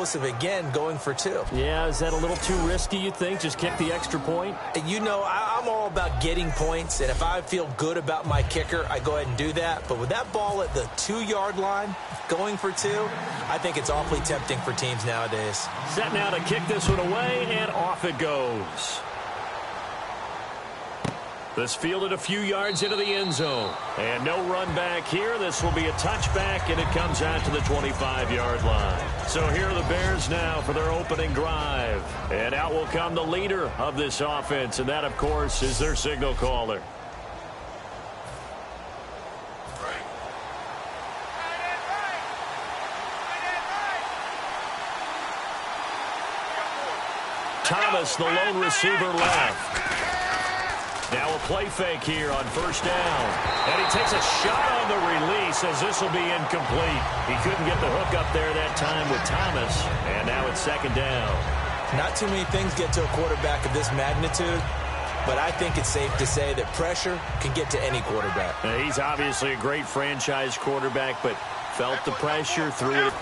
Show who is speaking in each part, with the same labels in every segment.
Speaker 1: explosive again, going for 2.
Speaker 2: Yeah, is that a little too risky, you think? Just kick the extra point?
Speaker 1: You know, I'm all about getting points, and if I feel good about my kicker, I go ahead and do that. But with that ball at the 2-yard line, going for 2, I think it's awfully tempting for teams nowadays.
Speaker 2: Set now to kick this one away, and off it goes. This fielded a few yards into the end zone. And no run back here. This will be a touchback, and it comes out to the 25-yard line. So here are the Bears now for their opening drive. And out will come the leader of this offense, and that, of course, is their signal caller. Thomas, the lone receiver, left. Now a play fake here on first down. And he takes a shot on the release as this will be incomplete. He couldn't get the hook up there that time with Thomas. And now it's second down.
Speaker 1: Not too many things get to a quarterback of this magnitude, but I think it's safe to say that pressure can get to any quarterback.
Speaker 2: Now, he's obviously a great franchise quarterback, but felt the pressure, threw it.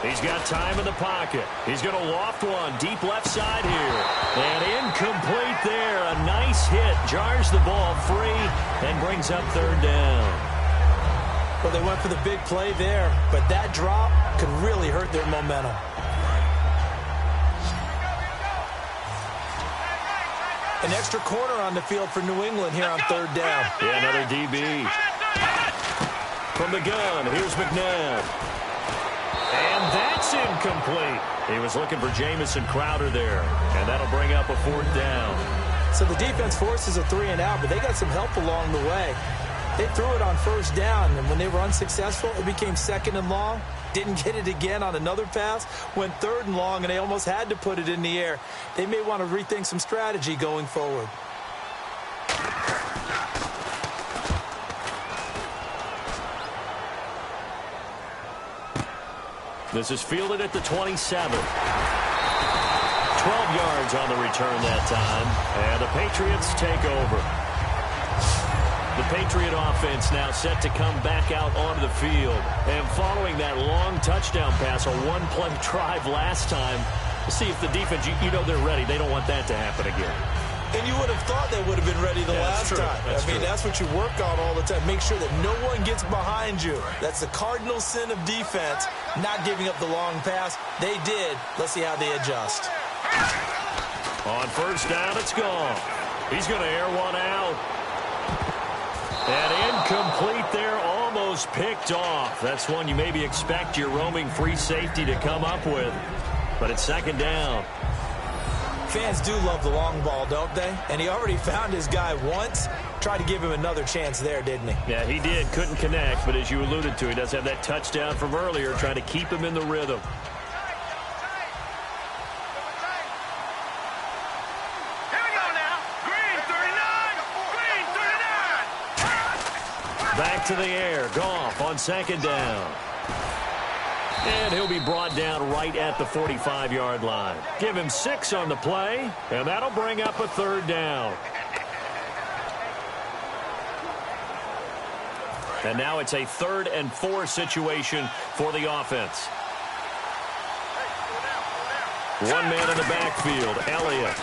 Speaker 2: He's got time in the pocket. He's going to loft one deep left side here. And incomplete there. A nice hit. Jars the ball free and brings up third down.
Speaker 1: Well, they went for the big play there, but that drop could really hurt their momentum. An extra corner on the field for New England here on third down.
Speaker 2: Yeah, another DB. From the gun, here's McNabb. And that's incomplete. He was looking for Jamison Crowder there. And that'll bring up a fourth down.
Speaker 1: So the defense forces a 3-and-out, but they got some help along the way. They threw it on first down, and when they were unsuccessful, it became second and long. Didn't get it again on another pass. Went third and long, and they almost had to put it in the air. They may want to rethink some strategy going forward.
Speaker 2: This is fielded at the 27. 12 yards on the return that time. And the Patriots take over. The Patriot offense now set to come back out onto the field. And following that long touchdown pass, a one-play drive last time, see if the defense, you know they're ready. They don't want that to happen again.
Speaker 1: And you would have thought they would have been ready the last time. That's what you work on all the time. Make sure that no one gets behind you. That's the cardinal sin of defense, not giving up the long pass. They did. Let's see how they adjust.
Speaker 2: On first down, it's gone. He's going to air one out. And incomplete there, almost picked off. That's one you maybe expect your roaming free safety to come up with. But it's second down.
Speaker 1: Fans do love the long ball, don't they? And he already found his guy once. Tried to give him another chance there, didn't he?
Speaker 2: Yeah, he did. Couldn't connect, but as you alluded to, he does have that touchdown from earlier, trying to keep him in the rhythm.
Speaker 3: Here we go now. Green 39. Green 39.
Speaker 2: Back to the air. Goff on second down. And he'll be brought down right at the 45-yard line. Give him 6 on the play, and that'll bring up a third down. And now it's a 3rd and 4 situation for the offense. One man in the backfield, Elliott.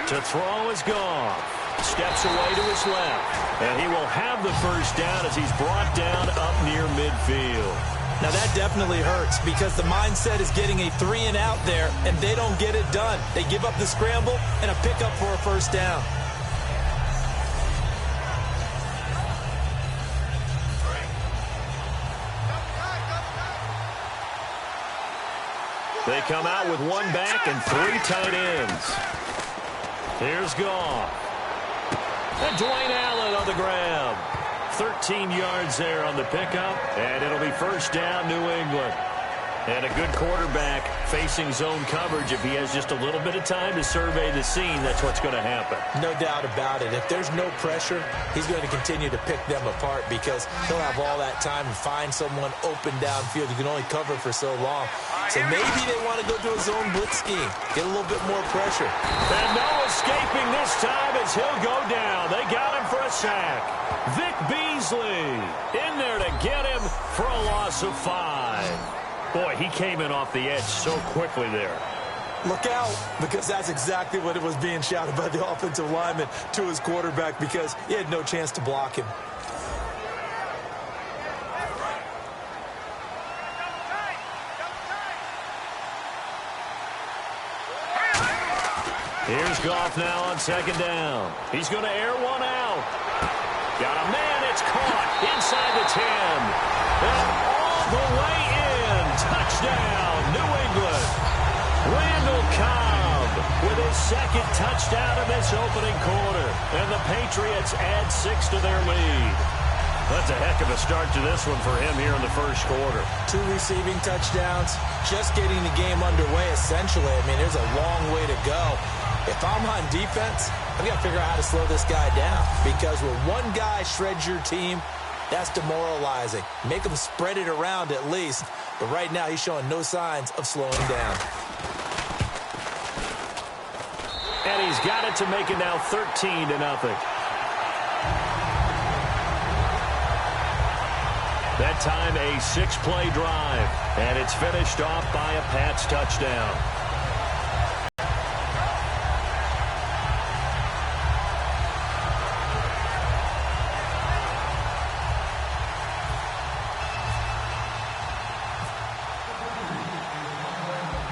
Speaker 2: To throw is Goff. Steps away to his left. And he will have the first down as he's brought down up near midfield.
Speaker 1: Now that definitely hurts because the mindset is getting a 3-and-out there, and they don't get it done. They give up the scramble and a pickup for a first down.
Speaker 2: They come out with one back and 3 tight ends. Here's Goff. And Dwayne Allen on the grab. 13 yards there on the pickup, and it'll be first down, New England. And a good quarterback facing zone coverage. If he has just a little bit of time to survey the scene, that's what's going to happen.
Speaker 1: No doubt about it. If there's no pressure, he's going to continue to pick them apart because he'll have all that time to find someone open downfield. You can only cover for so long. So maybe they want to go to a zone blitz scheme, get a little bit more pressure.
Speaker 2: And no escaping this time as he'll go down. They got him for a sack. Vic Beasley in there to get him for a loss of 5. Boy, he came in off the edge so quickly there.
Speaker 1: Look out, because that's exactly what it was being shouted by the offensive lineman to his quarterback, because he had no chance to block him.
Speaker 2: Here's Goff now on second down. He's going to air one out. Got a man. It's caught inside the 10. And all the way in. Touchdown, New England. Randall Cobb with his second touchdown of this opening quarter. And the Patriots add 6 to their lead. That's a heck of a start to this one for him here in the first quarter.
Speaker 1: 2 receiving touchdowns, just getting the game underway, essentially. I mean, there's a long way to go. If I'm on defense, I've got to figure out how to slow this guy down, because when one guy shreds your team, that's demoralizing. Make him spread it around at least. But right now, he's showing no signs of slowing down.
Speaker 2: And he's got it to make it now 13-0. That time a 6-play drive, and it's finished off by a Pats touchdown.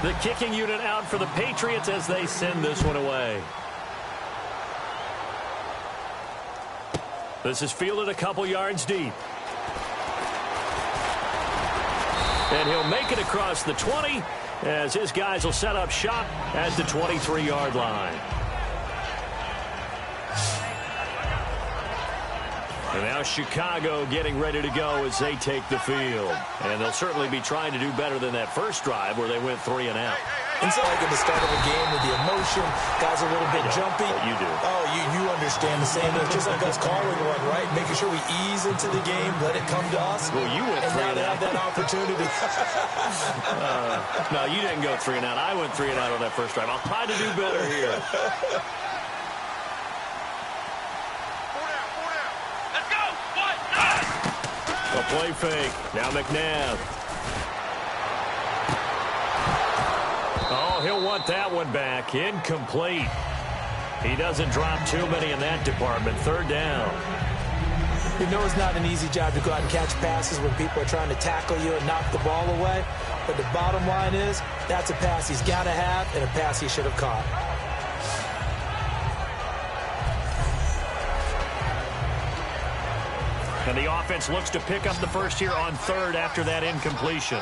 Speaker 2: The kicking unit out for the Patriots as they send this one away. This is fielded a couple yards deep. And he'll make it across the 20 as his guys will set up shop at the 23-yard line. And now Chicago getting ready to go as they take the field. And they'll certainly be trying to do better than that first drive where they went 3 and out.
Speaker 1: It's like at the start of a game with the emotion, guys are a little bit jumpy.
Speaker 2: You do.
Speaker 1: Oh, you understand the same. It's just like us calling one, right? Making sure we ease into the game, let it come to us.
Speaker 2: Well, you went 3 and out.
Speaker 1: And now they have that opportunity.
Speaker 2: No, you didn't go 3 and out. I went 3 and out on that first drive. I'll try to do better here. A play fake. Now McNabb. Oh, he'll want that one back. Incomplete. He doesn't drop too many in that department. 3rd down.
Speaker 1: You know it's not an easy job to go out and catch passes when people are trying to tackle you and knock the ball away. But the bottom line is, that's a pass he's got to have and a pass he should have caught.
Speaker 2: And the offense looks to pick up the first here on 3rd after that incompletion.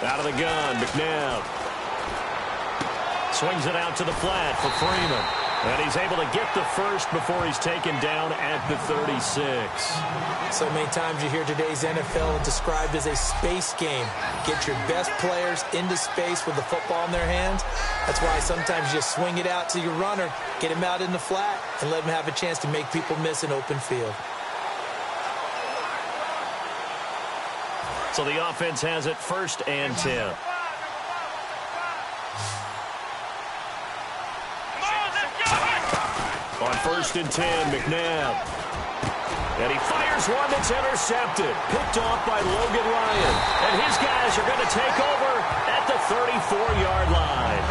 Speaker 2: Out of the gun, McNabb. Swings it out to the flat for Freeman. And he's able to get the first before he's taken down at the 36.
Speaker 1: So many times you hear today's NFL described as a space game. Get your best players into space with the football in their hands. That's why sometimes you just swing it out to your runner, get him out in the flat, and let him have a chance to make people miss an open field.
Speaker 2: So the offense has it 1st and 10. On 1st and 10, McNabb. And he fires one that's intercepted. Picked off by Logan Ryan. And his guys are going to take over at the 34-yard line.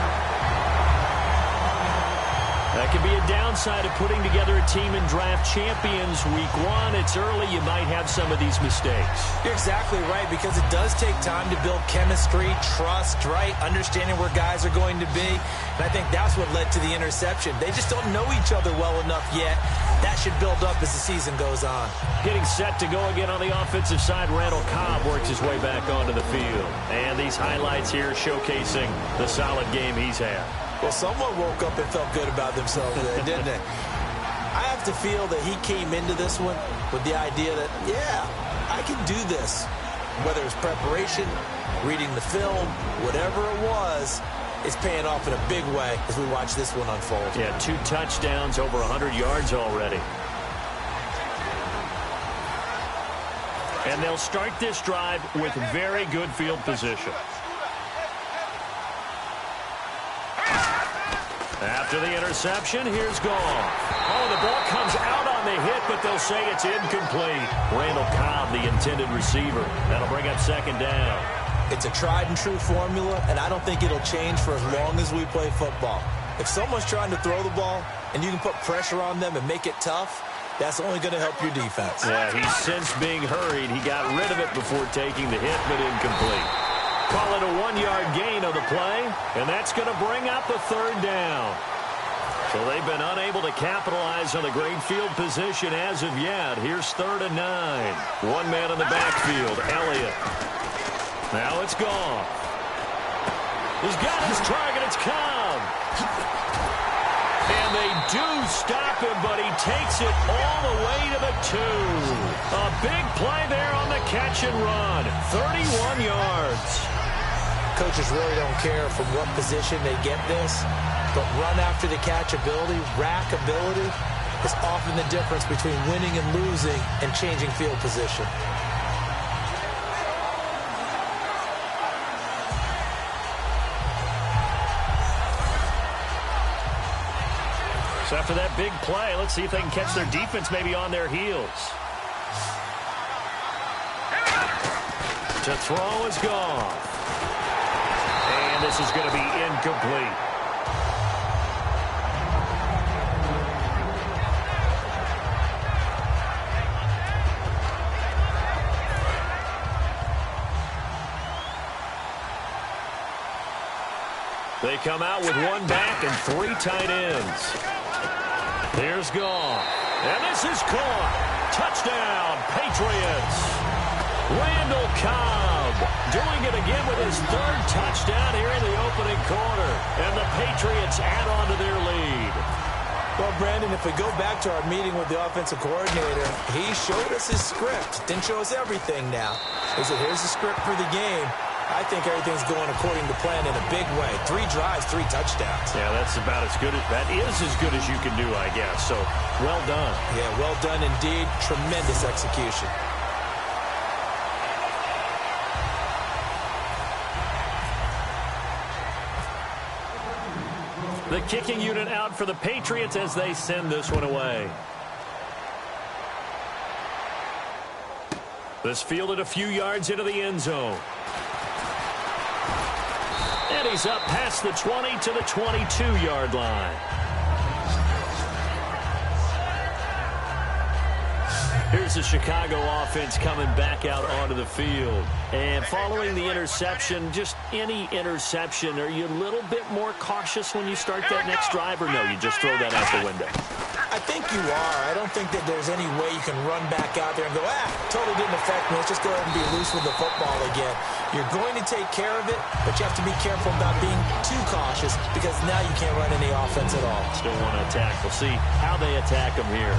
Speaker 2: That could be a downside of putting together a team in draft champions week 1. It's early. You might have some of these mistakes.
Speaker 1: You're exactly right, because it does take time to build chemistry, trust, right? Understanding where guys are going to be. And I think that's what led to the interception. They just don't know each other well enough yet. That should build up as the season goes on. Getting set to go again on the offensive side, Randall Cobb works his way back onto the field. And these highlights here showcasing the solid game he's had. Well, someone woke up and felt good about themselves there, didn't they? I have to feel that he came into this one with the idea that, yeah, I can do this. Whether it's preparation, reading the film, whatever it was, it's paying off in a big way as we watch this one unfold. Yeah, 2 touchdowns, over 100 yards already. And they'll start this drive with very good field position. After the interception, here's Goff. Oh, the ball comes out on the hit
Speaker 2: but they'll say it's incomplete. Randall Cobb, the intended receiver. That'll bring up second down.
Speaker 1: It's a tried-and-true formula, and I don't think it'll change for as long as we play football. If someone's trying to throw the ball and you can put pressure on them and make it tough, that's only going to help your defense.
Speaker 2: Yeah, he's since being hurried. He got rid of it before taking the hit, but incomplete. Call it a 1-yard gain on the play, and that's going to bring up a third down. So they've been unable to capitalize on the great field position as of yet. Here's 3rd and 9. One man in the backfield, Elliott. Now it's gone. He's got his target. It's Cobb. And they do stop him, but he takes it all the way to the 2. A big play there on the catch and run. 31 yards.
Speaker 1: Coaches really don't care from what position they get this, but run after the catch ability, rack ability, is often the difference between winning and losing and changing field position.
Speaker 2: So after that big play, let's see if they can catch their defense maybe on their heels. To throw is gone. And this is going to be incomplete. They come out with one back and 3 tight ends. Here's gone. And this is caught. Touchdown, Patriots. Randall Cobb doing it again with his 3rd touchdown here in the opening quarter. And the Patriots add on to their lead.
Speaker 1: Well, Brandon, if we go back to our meeting with the offensive coordinator, he showed us his script. Didn't show us everything now. He said, here's the script for the game. I think everything's going according to plan in a big way. 3 drives, 3 touchdowns.
Speaker 2: Yeah, that's about as good as that is as good as you can do, I guess. So, well done.
Speaker 1: Yeah, well done indeed. Tremendous execution.
Speaker 2: The kicking unit out for the Patriots as they send this one away. This fielded a few yards into the end zone. And he's up past the 20 to the 22-yard line. Here's the Chicago offense coming back out onto the field. And following the interception, just any interception, are you a little bit more cautious when you start that next drive, or no, you just throw that out the window?
Speaker 1: I think you are. I don't think that there's any way you can run back out there and go, totally didn't affect me. Let's just go ahead and be loose with the football again. You're going to take care of it, but you have to be careful about being too cautious because now you can't run any offense at all.
Speaker 2: Still want to attack. We'll see how they attack them here.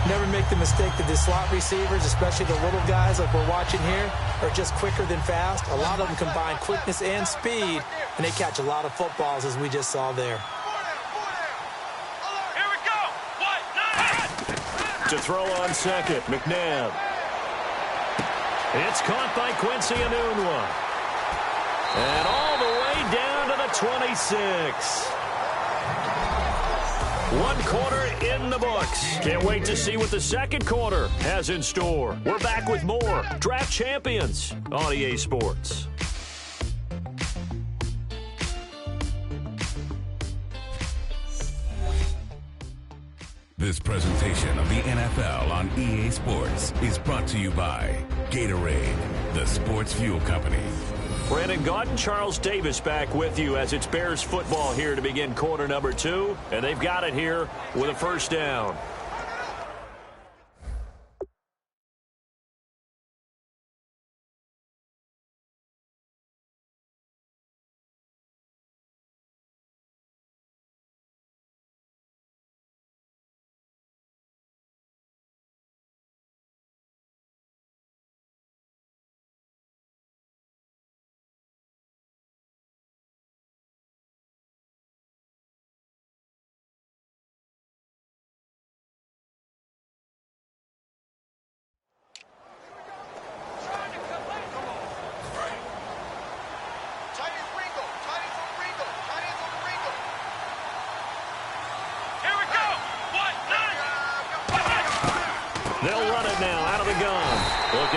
Speaker 1: Never make the mistake that the slot receivers, especially the little guys like we're watching here, are just quicker than fast. A lot of them combine quickness and speed, and they catch a lot of footballs, as we just saw there.
Speaker 3: Here we go.
Speaker 2: To throw on second, McNabb. It's caught by Quincy Enunwa. And all the way down to the 26. 1 quarter in the books. Can't wait to see what the second quarter has in store. We're back with more Draft Champions on EA Sports.
Speaker 4: This presentation of the NFL on EA Sports is brought to you by Gatorade, the sports fuel company.
Speaker 2: Brandon Gaunt and Charles Davis back with you as it's Bears football here to begin quarter number 2. And they've got it here with a first down.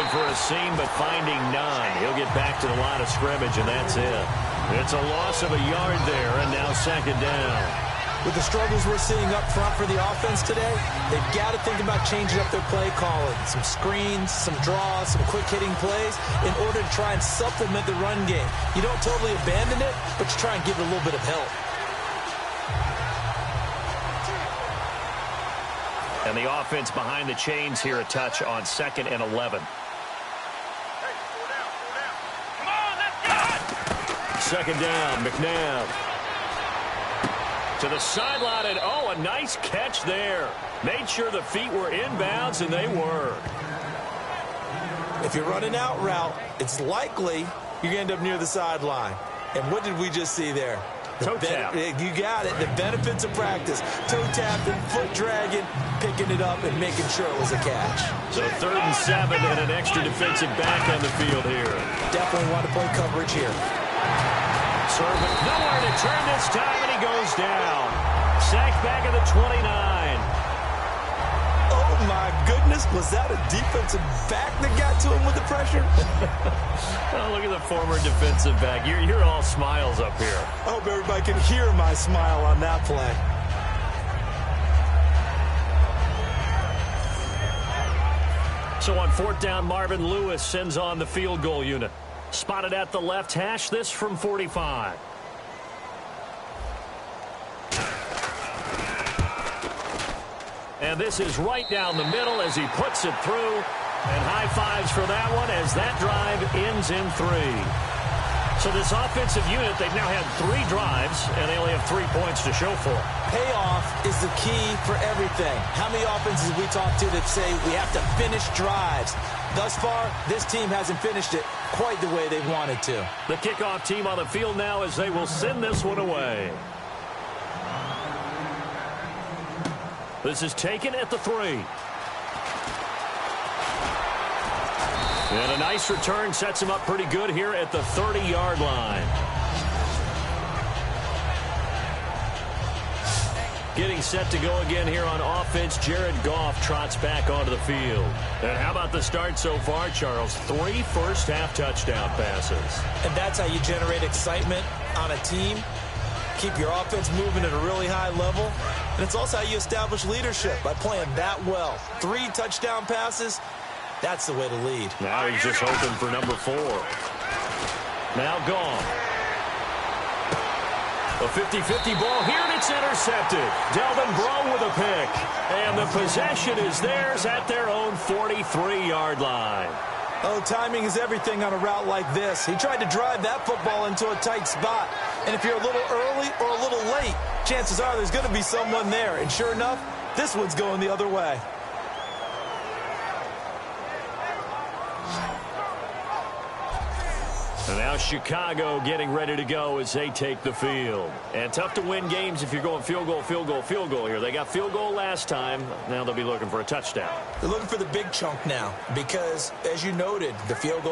Speaker 2: Looking for a seam, but finding none. He'll get back to the line of scrimmage, and that's it. It's a loss of a yard there, and now second down.
Speaker 1: With the struggles we're seeing up front for the offense today, they've got to think about changing up their play calling. Some screens, some draws, some quick-hitting plays in order to try and supplement the run game. You don't totally abandon it, but you try and give it a little bit of help.
Speaker 2: And the offense behind the chains here, a touch on 2nd and 11. Second down, McNabb. To the sideline, and oh, a nice catch there. Made sure the feet were inbounds, and they were.
Speaker 1: If you're running out route, it's likely you're going to end up near the sideline. And what did we just see there?
Speaker 2: Toe tap.
Speaker 1: You got it. The benefits of practice. Toe tapping, foot dragging, picking it up, and making sure it was a catch.
Speaker 2: So 3rd and 7 and an extra defensive back on the field here.
Speaker 1: Definitely want to play coverage here.
Speaker 2: Servant nowhere to turn this time, and he goes down. Sacked back at the 29.
Speaker 1: Oh, my goodness. Was that a defensive back that got to him with the pressure?
Speaker 2: Oh, look at the former defensive back. You're all smiles up here.
Speaker 1: I hope everybody can hear my smile on that play.
Speaker 2: So on 4th down, Marvin Lewis sends on the field goal unit. Spotted at the left hash, this from 45. And this is right down the middle as he puts it through. And high fives for that one as that drive ends in 3. So this offensive unit, they've now had 3 drives, and they only have 3 points to show for it.
Speaker 1: Payoff is the key for everything. How many offenses we talk to that say we have to finish drives? Thus far, this team hasn't finished it quite the way they wanted to.
Speaker 2: The kickoff team on the field now as they will send this one away. This is taken at the 3. And a nice return sets him up pretty good here at the 30-yard line. Getting set to go again here on offense, Jared Goff trots back onto the field. And how about the start so far, Charles? 3 first-half touchdown passes.
Speaker 1: And that's how you generate excitement on a team. Keep your offense moving at a really high level. And it's also how you establish leadership by playing that well. 3 touchdown passes. That's the way to lead.
Speaker 2: Now he's just hoping for number 4. Now gone. A 50-50 ball here, and it's intercepted. Delvin Breaux with a pick. And the possession is theirs at their own 43-yard line.
Speaker 1: Oh, timing is everything on a route like this. He tried to drive that football into a tight spot. And if you're a little early or a little late, chances are there's going to be someone there. And sure enough, this one's going the other way.
Speaker 2: And now Chicago getting ready to go as they take the field. And tough to win games if you're going field goal, field goal, field goal here. They got field goal last time. Now they'll be looking for a touchdown.
Speaker 1: They're looking for the big chunk now because, as you noted, the field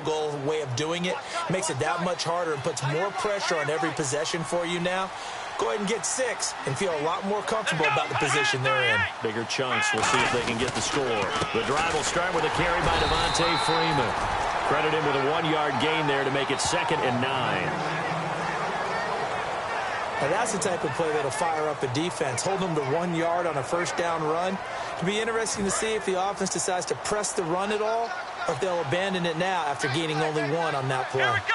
Speaker 1: goal way of doing it makes it that much harder and puts more pressure on every possession for you now. Go ahead and get 6 and feel a lot more comfortable about the position they're in.
Speaker 2: Bigger chunks. We'll see if they can get the score. The drive will start with a carry by Devontae Freeman. Credit him with a 1-yard gain there to make it 2nd and 9.
Speaker 1: Now that's the type of play that'll fire up a defense. Hold them to 1 yard on a first down run. It'll be interesting to see if the offense decides to press the run at all or if they'll abandon it now after gaining only 1 on that play.
Speaker 3: Here we go.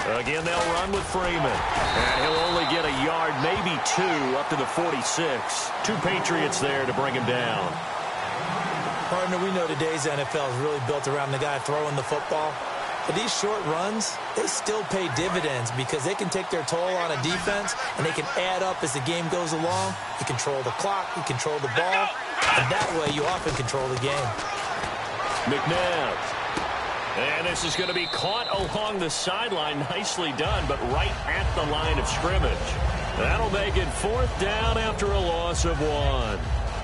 Speaker 2: Again, they'll run with Freeman. And he'll only get a yard, maybe 2, up to the 46. 2 Patriots there to bring him down.
Speaker 1: Partner, we know today's NFL is really built around the guy throwing the football. But these short runs, they still pay dividends because they can take their toll on a defense and they can add up as the game goes along. You control the clock, you control the ball, and that way you often control the game.
Speaker 2: McNabb. And this is going to be caught along the sideline. Nicely done, but right at the line of scrimmage. That'll make it 4th down after a loss of 1.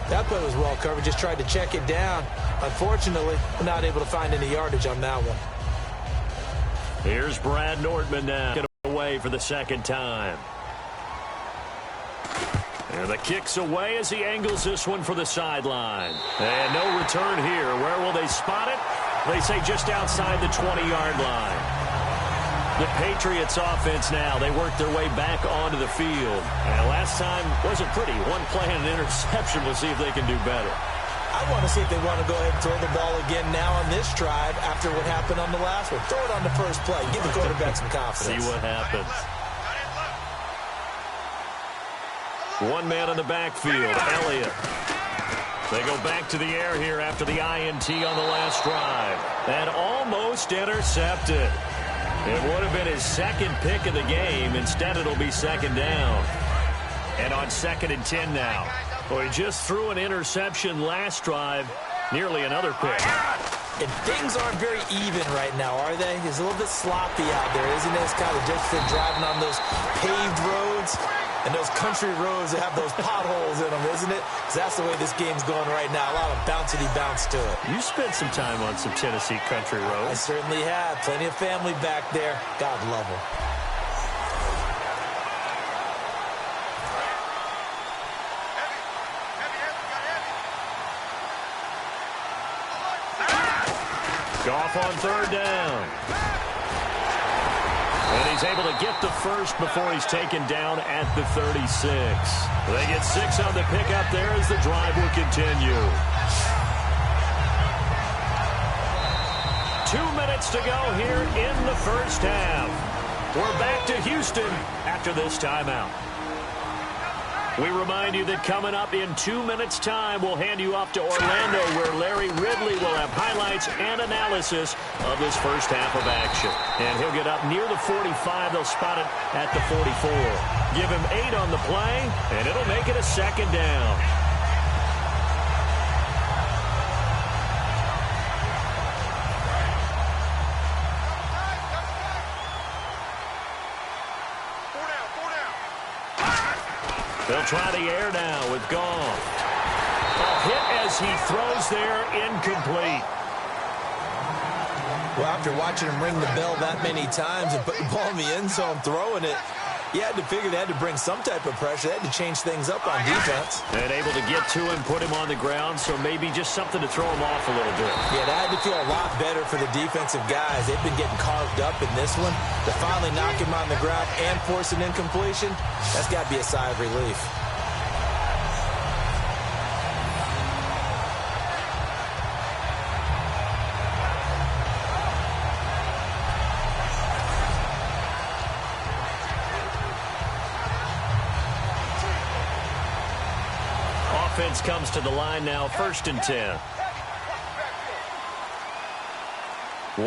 Speaker 1: That play was well covered. Just tried to check it down. Unfortunately, we're not able to find any yardage on that one.
Speaker 2: Here's Brad Nordman now. Get away for the 2nd time. And the kick's away as he angles this one for the sideline. And no return here. Where will they spot it? They say just outside the 20-yard line. The Patriots offense now, they work their way back onto the field. And last time wasn't pretty. One play and an interception. We'll see if they can do better.
Speaker 1: I want to see if they want to go ahead and throw the ball again now on this drive after what happened on the last one. Throw it on the first play. Give the quarterback some confidence.
Speaker 2: See what happens. One man in the backfield, Elliott. They go back to the air here after the INT on the last drive. And almost intercepted. It would have been his second pick of the game. Instead, it'll be second down. And on 2nd and 10 now. Well, he just threw an interception last drive. Nearly another pick.
Speaker 1: And things aren't very even right now, are they? It's a little bit sloppy out there, isn't it? It's kind of different driving on those paved roads and those country roads that have those potholes in them, isn't it? Because that's the way this game's going right now. A lot of bouncy bounce to it.
Speaker 2: You spent some time on some Tennessee country roads.
Speaker 1: I certainly have. Plenty of family back there. God love them.
Speaker 2: Goff on 3rd down. And he's able to get the first before he's taken down at the 36. They get 6 on the pickup there as the drive will continue. 2 minutes to go here in the first half. We're back to Houston after this timeout. We remind you that coming up in 2 minutes' time, we'll hand you off to Orlando, where Larry Ridley will have highlights and analysis of this first half of action. And he'll get up near the 45. They'll spot it at the 44. Give him 8 on the play, and it'll make it a second down. They'll try the air now with Goff. A hit as he throws there, incomplete.
Speaker 1: Well, after watching him ring the bell that many times and put the ball in the end zone throwing it, you had to figure they had to bring some type of pressure. They had to change things up on defense.
Speaker 2: And able to get to him, put him on the ground, so maybe just something to throw him off a little bit.
Speaker 1: Yeah, that had to feel a lot better for the defensive guys. They've been getting carved up in this one. To finally knock him on the ground and force an incompletion, that's got to be a sigh of relief.
Speaker 2: Offense comes to the line now, 1st and 10.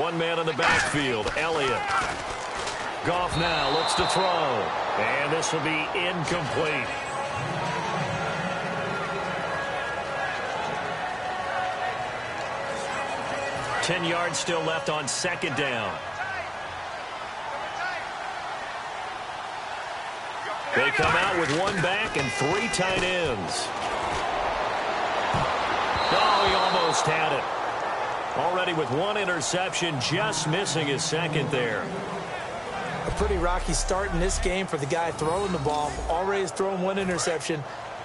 Speaker 2: One man in the backfield, Elliott. Goff now looks to throw. And this will be incomplete. Ten yards still left on 2nd down. They come out with 1 back and 3 tight ends. Oh, he almost had it. Already with 1 interception, just missing his 2nd there.
Speaker 1: A pretty rocky start in this game for the guy throwing the ball. Already has thrown 1 interception.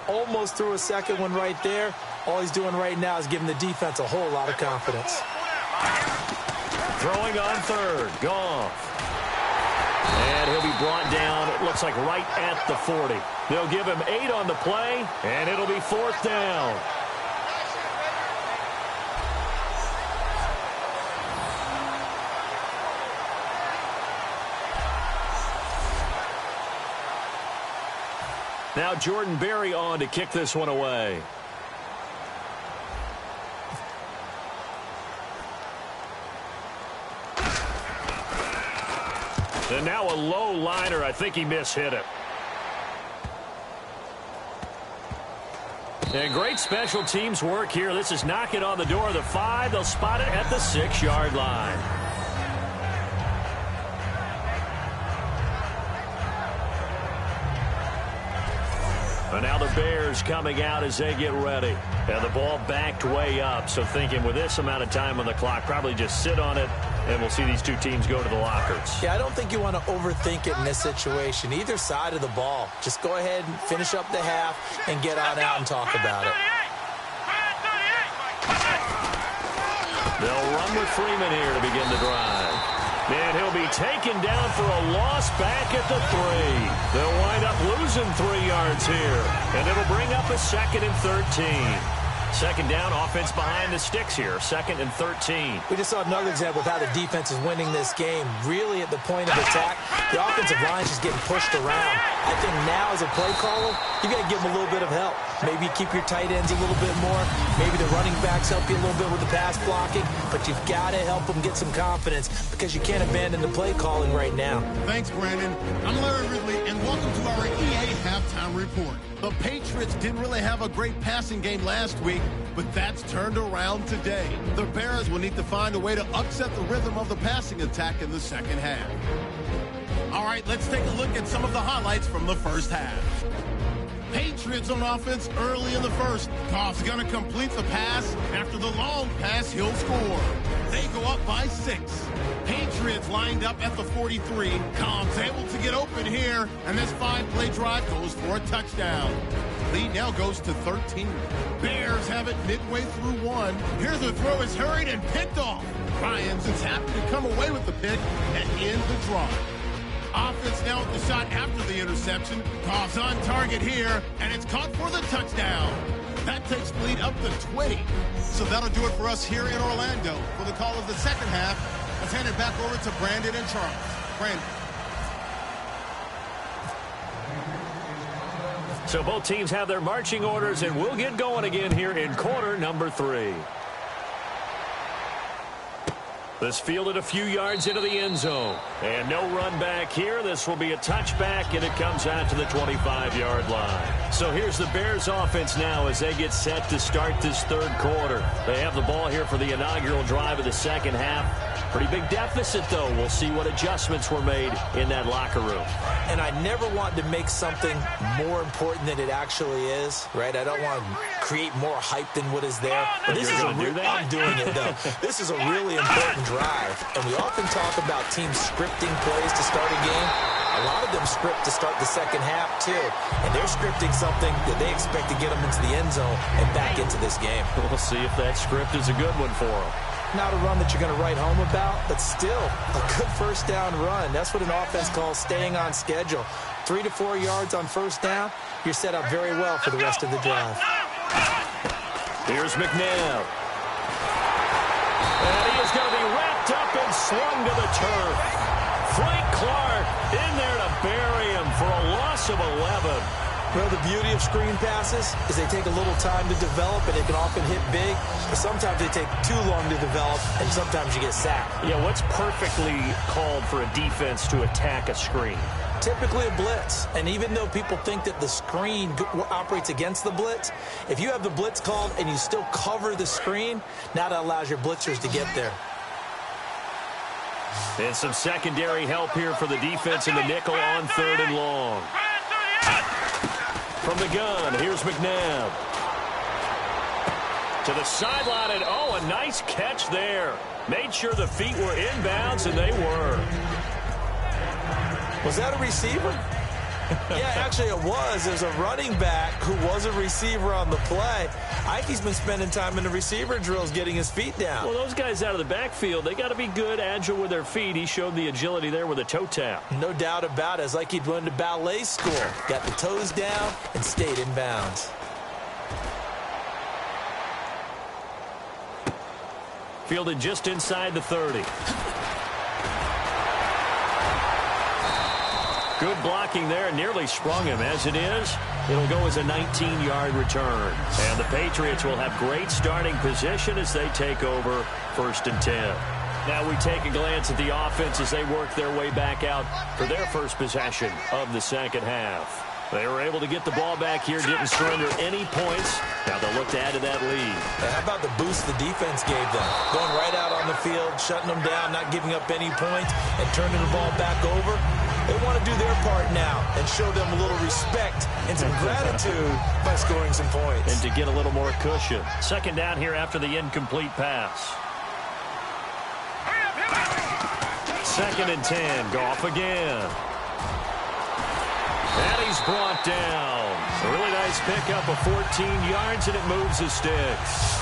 Speaker 1: Almost threw a 2nd one right there. All he's doing right now is giving the defense a whole lot of confidence.
Speaker 2: Throwing on 3rd, Goff. And he'll be brought down, it looks like right at the 40. They'll give him 8 on the play, and it'll be 4th down. Now Jordan Berry on to kick this one away. And now a low liner. I think he mishit it. And great special teams work here. This is knocking on the door of the 5. They'll spot it at the 6-yard line. And now the Bears coming out as they get ready. And the ball backed way up. So thinking with this amount of time on the clock, probably just sit on it And we'll see these two teams go to the lockers.
Speaker 1: Yeah, I don't think you want to overthink it in this situation. Either side of the ball. Just go ahead and finish up the half and get on out and talk about it.
Speaker 2: They'll run with Freeman here to begin the drive. And he'll be taken down for a loss back at the 3. They'll wind up losing 3 yards here. And it'll bring up a 2nd and 13. Second down, offense behind the sticks here. 2nd and 13.
Speaker 1: We just saw another example of how the defense is winning this game. Really at the point of attack, the offensive line is just getting pushed around. I think now as a play caller, you got to give them a little bit of help. Maybe keep your tight ends a little bit more. Maybe the running backs help you a little bit with the pass blocking. But you've got to help them get some confidence because you can't abandon the play calling right now.
Speaker 5: Thanks, Brandon. I'm Larry Ridley, and welcome to our EA Halftime Report. The Patriots didn't really have a great passing game last week, but that's turned around today. The Bears will need to find a way to upset the rhythm of the passing attack in the second half. All right, let's take a look at some of the highlights from the first half. Patriots on offense early in the first. Goff's going to complete the pass. After the long pass, he'll score. They go up by 6. Patriots lined up at the 43. Cobb's able to get open here, and this 5-play drive goes for a touchdown. Lead now goes to 13. Bears have it midway through 1. Here the throw is hurried and picked off. Ryans is happy to come away with the pick and end the drive. Offense now with the shot after the interception. Goff's on target here, and it's caught for the touchdown. That takes the lead up to 20.
Speaker 6: So that'll do it for us here in Orlando. For the call of the second half, let's hand it back over to Brandon and Charles. Brandon.
Speaker 2: So both teams have their marching orders, and we'll get going again here in quarter number 3. This fielded a few yards into the end zone. And no run back here. This will be a touchback, and it comes out to the 25-yard line. So here's the Bears offense now as they get set to start this third quarter. They have the ball here for the inaugural drive of the second half. Pretty big deficit, though. We'll see what adjustments were made in that locker room.
Speaker 1: And I never want to make something more important than it actually is, right? I don't want to create more hype than what is there. But this is I'm doing it, though. This is a really important drive. And we often talk about teams scripting plays to start a game. A lot of them script to start the second half, too. And they're scripting something that they expect to get them into the end zone and back into this game.
Speaker 2: We'll see if that script is a good one for them.
Speaker 1: Not a run that you're going to write home about, but still a good first down run. That's what an offense calls staying on schedule. 3 to 4 yards on first down, you're set up very well for the rest of the drive.
Speaker 2: Here's McNabb. And he is going to be wrapped up and slung to the turf. Frank Clark in there to bury him for a loss of 11.
Speaker 1: Well, the beauty of screen passes is they take a little time to develop, and they can often hit big. But sometimes they take too long to develop, and sometimes you get sacked.
Speaker 2: Yeah, what's perfectly called for a defense to attack a screen?
Speaker 1: Typically a blitz. And even though people think that the screen operates against the blitz, if you have the blitz called and you still cover the screen, now that allows your blitzers to get there.
Speaker 2: And some secondary help here for the defense in the nickel on 3rd and long. From the gun, here's McNabb. To the sideline, and a nice catch there. Made sure the feet were inbounds, and they were.
Speaker 1: Was that a receiver? Yeah, actually it was. There's a running back who was a receiver on the play. Ikey's been spending time in the receiver drills getting his feet down.
Speaker 2: Well, those guys out of the backfield, they got to be good, agile with their feet. He showed the agility there with a toe tap.
Speaker 1: No doubt about it. It's like he'd went to ballet school. Got the toes down and stayed in bounds.
Speaker 2: Fielded just inside the 30. Good blocking there, nearly sprung him. As it is, it'll go as a 19-yard return. And the Patriots will have great starting position as they take over 1st and 10. Now we take a glance at the offense as they work their way back out for their first possession of the second half. They were able to get the ball back here, didn't surrender any points. Now they'll look to add to that lead.
Speaker 1: And how about the boost the defense gave them? Going right out on the field, shutting them down, not giving up any points, and turning the ball back over. They want to do their part now and show them a little respect and some gratitude by scoring some points.
Speaker 2: And to get a little more cushion. Second down here after the incomplete pass.
Speaker 3: Hurry up, hurry up.
Speaker 2: 2nd and 10. Goff again. And he's brought down. A really nice pickup of 14 yards, and it moves the sticks.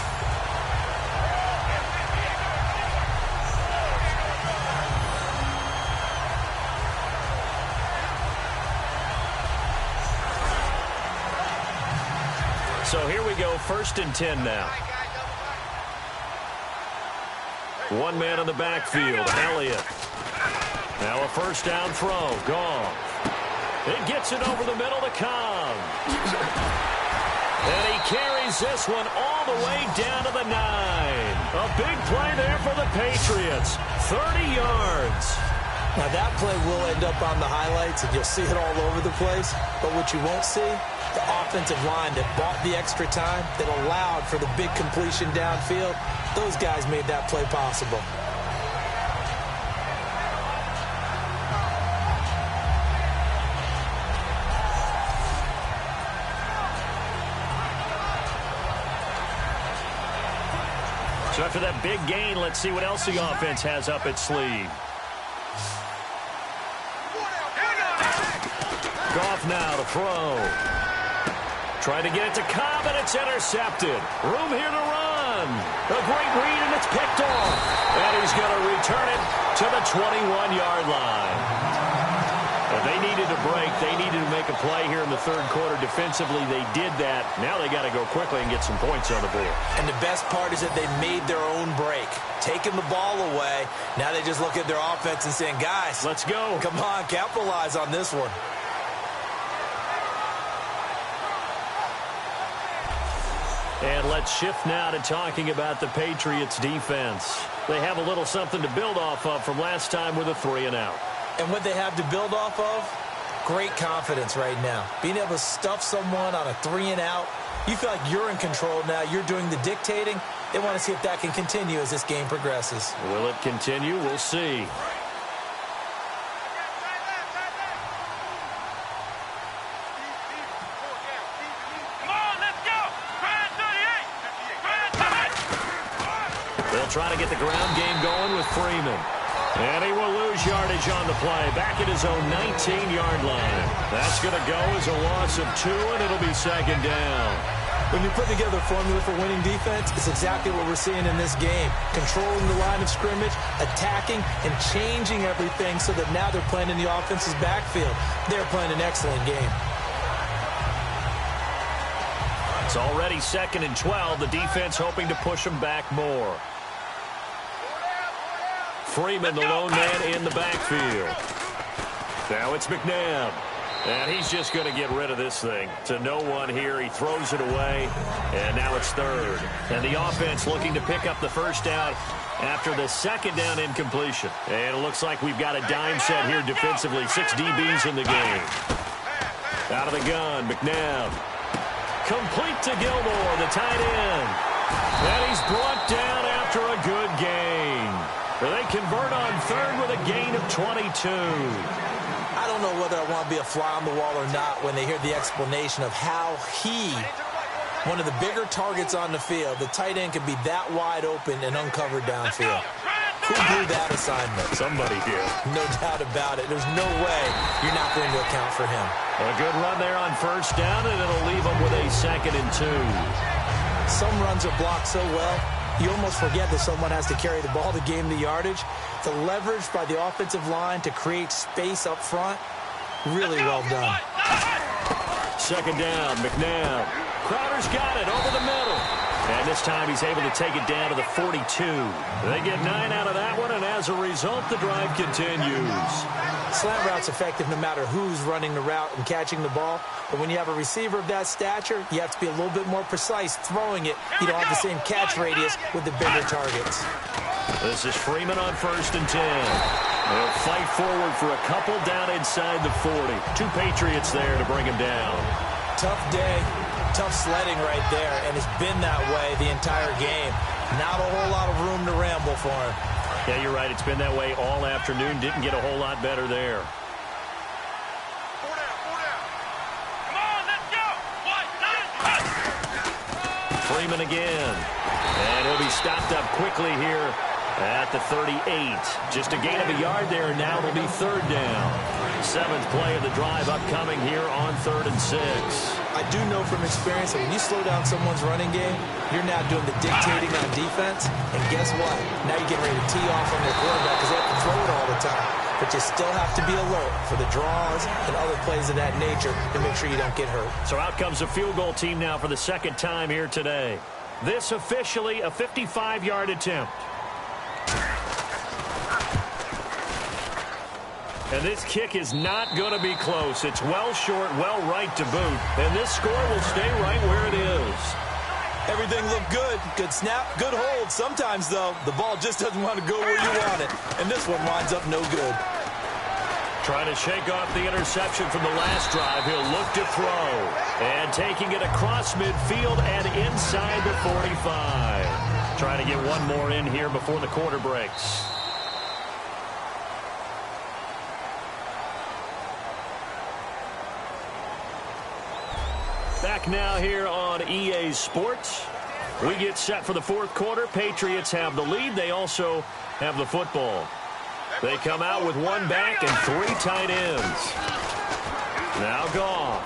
Speaker 2: So here we go, 1st and 10 now. One man on the backfield, Elliott. Now a 1st down throw, Goff. It gets it over the middle to Cobb. And he carries this one all the way down to the 9. A big play there for the Patriots. 30 yards.
Speaker 1: Now that play will end up on the highlights, and you'll see it all over the place. But what you won't see, the offensive line that bought the extra time, that allowed for the big completion downfield, those guys made that play possible.
Speaker 2: So after that big gain, let's see what else the offense has up its sleeve. Goff now to throw. Trying to get it to Cobb, and it's intercepted. Room here to run. A great read, and it's picked off. And he's going to return it to the 21-yard line. Well, they needed a break. They needed to make a play here in the 3rd quarter. Defensively, they did that. Now they got to go quickly and get some points on the board.
Speaker 1: And the best part is that they made their own break. Taking the ball away. Now they just look at their offense and saying, guys,
Speaker 2: let's go.
Speaker 1: Come on, capitalize on this one.
Speaker 2: And let's shift now to talking about the Patriots defense. They have a little something to build off of from last time with a 3-and-out.
Speaker 1: And what they have to build off of, great confidence right now. Being able to stuff someone on a 3-and-out, you feel like you're in control now. You're doing the dictating. They want to see if that can continue as this game progresses.
Speaker 2: Will it continue? We'll see. They'll try to get the ground game going with Freeman. And he will lose yardage on the play. Back at his own 19-yard line. That's going to go as a loss of 2, and it'll be 2nd down.
Speaker 1: When you put together a formula for winning defense, it's exactly what we're seeing in this game. Controlling the line of scrimmage, attacking, and changing everything so that now they're playing in the offense's backfield. They're playing an excellent game.
Speaker 2: It's already 2nd and 12. The defense hoping to push them back more. Freeman, the lone man in the backfield. Now it's McNabb. And he's just going to get rid of this thing. To no one here. He throws it away. And now it's 3rd. And the offense looking to pick up the 1st down after the 2nd down incompletion. And it looks like we've got a dime set here defensively. 6 DBs in the game. Out of the gun, McNabb. Complete to Gilmore, the tight end. And he's brought down after a good gain. They convert on 3rd with a gain of 22.
Speaker 1: I don't know whether I want to be a fly on the wall or not when they hear the explanation of how he, one of the bigger targets on the field, the tight end could be that wide open and uncovered downfield. Who blew that assignment?
Speaker 2: Somebody here.
Speaker 1: No doubt about it. There's no way you're not going to account for him.
Speaker 2: A good run there on 1st down, and it'll leave him with a 2nd and 2.
Speaker 1: Some runs are blocked so well, you almost forget that someone has to carry the ball to gain the yardage. The leverage by the offensive line to create space up front, really well done.
Speaker 2: 2nd down, McNabb. Crowder's got it over the middle. And this time he's able to take it down to the 42. They get 9 out of that one, and as a result, the drive continues.
Speaker 1: Slant route's effective no matter who's running the route and catching the ball. But when you have a receiver of that stature, you have to be a little bit more precise throwing it. You don't have the same catch radius with the bigger targets.
Speaker 2: This is Freeman on 1st and 10. They'll fight forward for a couple down inside the 40. 2 Patriots there to bring him down.
Speaker 1: Tough day. Tough sledding right there, and it's been that way the entire game. Not a whole lot of room to ramble for him.
Speaker 2: Yeah, you're right. It's been that way all afternoon. Didn't get a whole lot better there. Freeman again. And he'll be stopped up quickly here At the 38. Just a gain of a yard there. Now it'll be third down. 7th play of the drive upcoming here on 3rd and 6.
Speaker 1: I do know from experience that when you slow down someone's running game, you're now doing the dictating on defense. And guess what? Now you're getting ready to tee off on their quarterback because they have to throw it all the time. But you still have to be alert for the draws and other plays of that nature to make sure you don't get hurt.
Speaker 2: So out comes a field goal team now for the 2nd time here today. This officially a 55-yard attempt. And this kick is not going to be close. It's well short, well right to boot. And this score will stay right where it is.
Speaker 1: Everything looked good. Good snap, good hold. Sometimes, though, the ball just doesn't want to go where you want it. And this one winds up no good.
Speaker 2: Trying to shake off the interception from the last drive. He'll look to throw. And taking it across midfield and inside the 45. Trying to get one more in here before the quarter breaks. Back now here on EA Sports. We get set for the 4th quarter. Patriots have the lead. They also have the football. They come out with 1 back and 3 tight ends. Now Goff.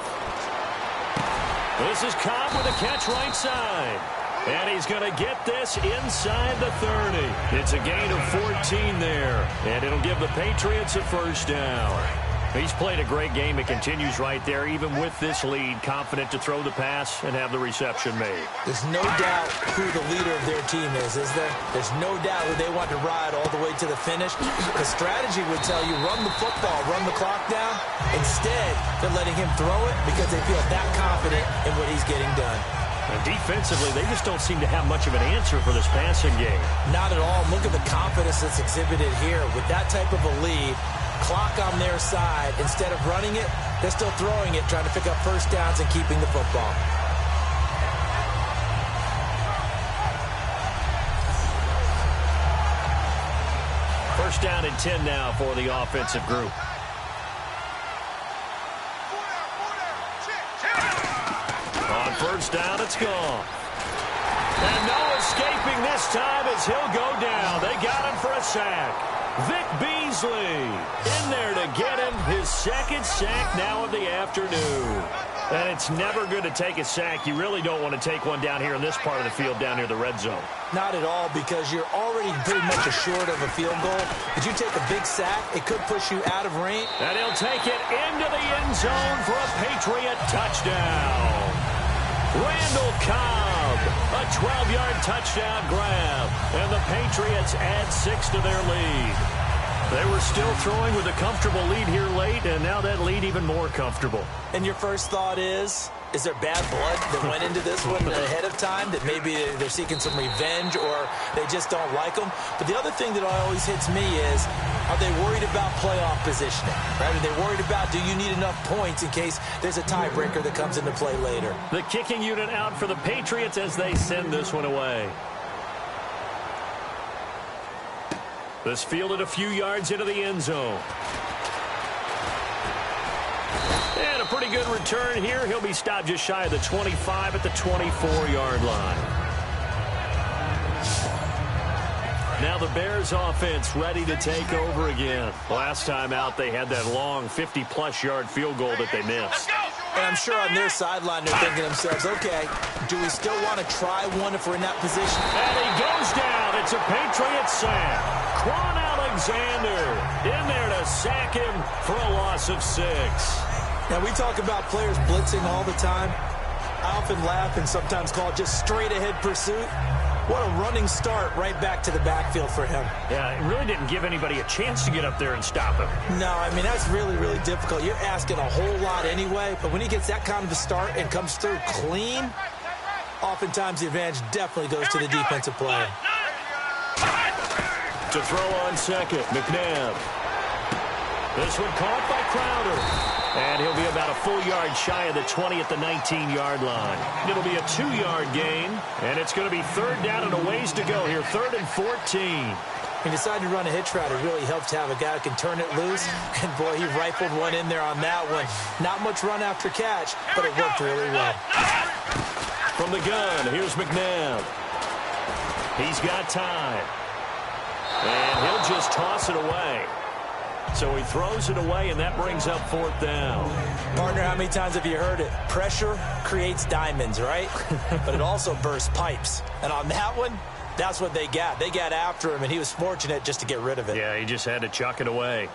Speaker 2: This is Cobb with a catch right side. And he's going to get this inside the 30. It's a gain of 14 there. And it'll give the Patriots a 1st down. He's played a great game. It continues right there, even with this lead, confident to throw the pass and have the reception made.
Speaker 1: There's no doubt who the leader of their team is there? There's no doubt who they want to ride all the way to the finish. The strategy would tell you, run the football, run the clock down. Instead, they're letting him throw it because they feel that confident in what he's getting done.
Speaker 2: And defensively, they just don't seem to have much of an answer for this passing game.
Speaker 1: Not at all. Look at the confidence that's exhibited here. With that type of a lead, clock on their side, instead of running it, they're still throwing it, trying to pick up 1st downs and keeping the football.
Speaker 2: First down and 10 now for the offensive group. On 1st down, it's gone. And no escaping this time as he'll go down. They got him for a sack. Vic Beasley in there to get him his 2nd sack now of the afternoon. And it's never good to take a sack. You really don't want to take one down here in this part of the field down near the red zone.
Speaker 1: Not at all, because you're already pretty much assured of a field goal. If you take a big sack, it could push you out of range.
Speaker 2: And he'll take it into the end zone for a Patriot touchdown. Randall Cobb, a 12-yard touchdown grab, and the Patriots add 6 to their lead. They were still throwing with a comfortable lead here late, and now that lead even more comfortable.
Speaker 1: And your first thought is there bad blood that went into this one ahead of time, that maybe they're seeking some revenge or they just don't like them? But the other thing that always hits me is, are they worried about playoff positioning? Right? Are they worried about, do you need enough points in case there's a tiebreaker that comes into play later?
Speaker 2: The kicking unit out for the Patriots as they send this one away. This fielded a few yards into the end zone. And a pretty good return here. He'll be stopped just shy of the 25 at the 24-yard line. Now the Bears offense ready to take over again. Last time out, they had that long 50-plus yard field goal that they missed.
Speaker 1: And I'm sure on their sideline they're thinking to themselves, okay, do we still want to try one if we're in that position?
Speaker 2: And he goes down. It's a Patriot sack. Quan Alexander in there to sack him for a loss of 6.
Speaker 1: Now, we talk about players blitzing all the time. I often laugh and sometimes call it just straight-ahead pursuit. What a running start right back to the backfield for him.
Speaker 2: Yeah, it really didn't give anybody a chance to get up there and stop him.
Speaker 1: No, I mean, that's really, really difficult. You're asking a whole lot anyway, but when he gets that kind of a start and comes through clean, oftentimes the advantage definitely goes to the defensive player.
Speaker 2: To throw on second, McNabb. This one caught by Crowder. And he'll be about a full yard shy of the 20 at the 19-yard line. It'll be a 2-yard gain, and it's going to be 3rd down and a ways to go here, 3rd and 14.
Speaker 1: He decided to run a hitch route. It really helps to have a guy who can turn it loose. And, boy, he rifled one in there on that one. Not much run after catch, but it worked really well.
Speaker 2: From the gun, here's McNabb. He's got time. And he'll just toss it away. So he throws it away, and that brings up 4th down.
Speaker 1: Partner, how many times have you heard it? Pressure creates diamonds, right? But it also bursts pipes. And on that one, that's what they got. They got after him, and he was fortunate just to get rid of it.
Speaker 2: Yeah, he just had to chuck it away.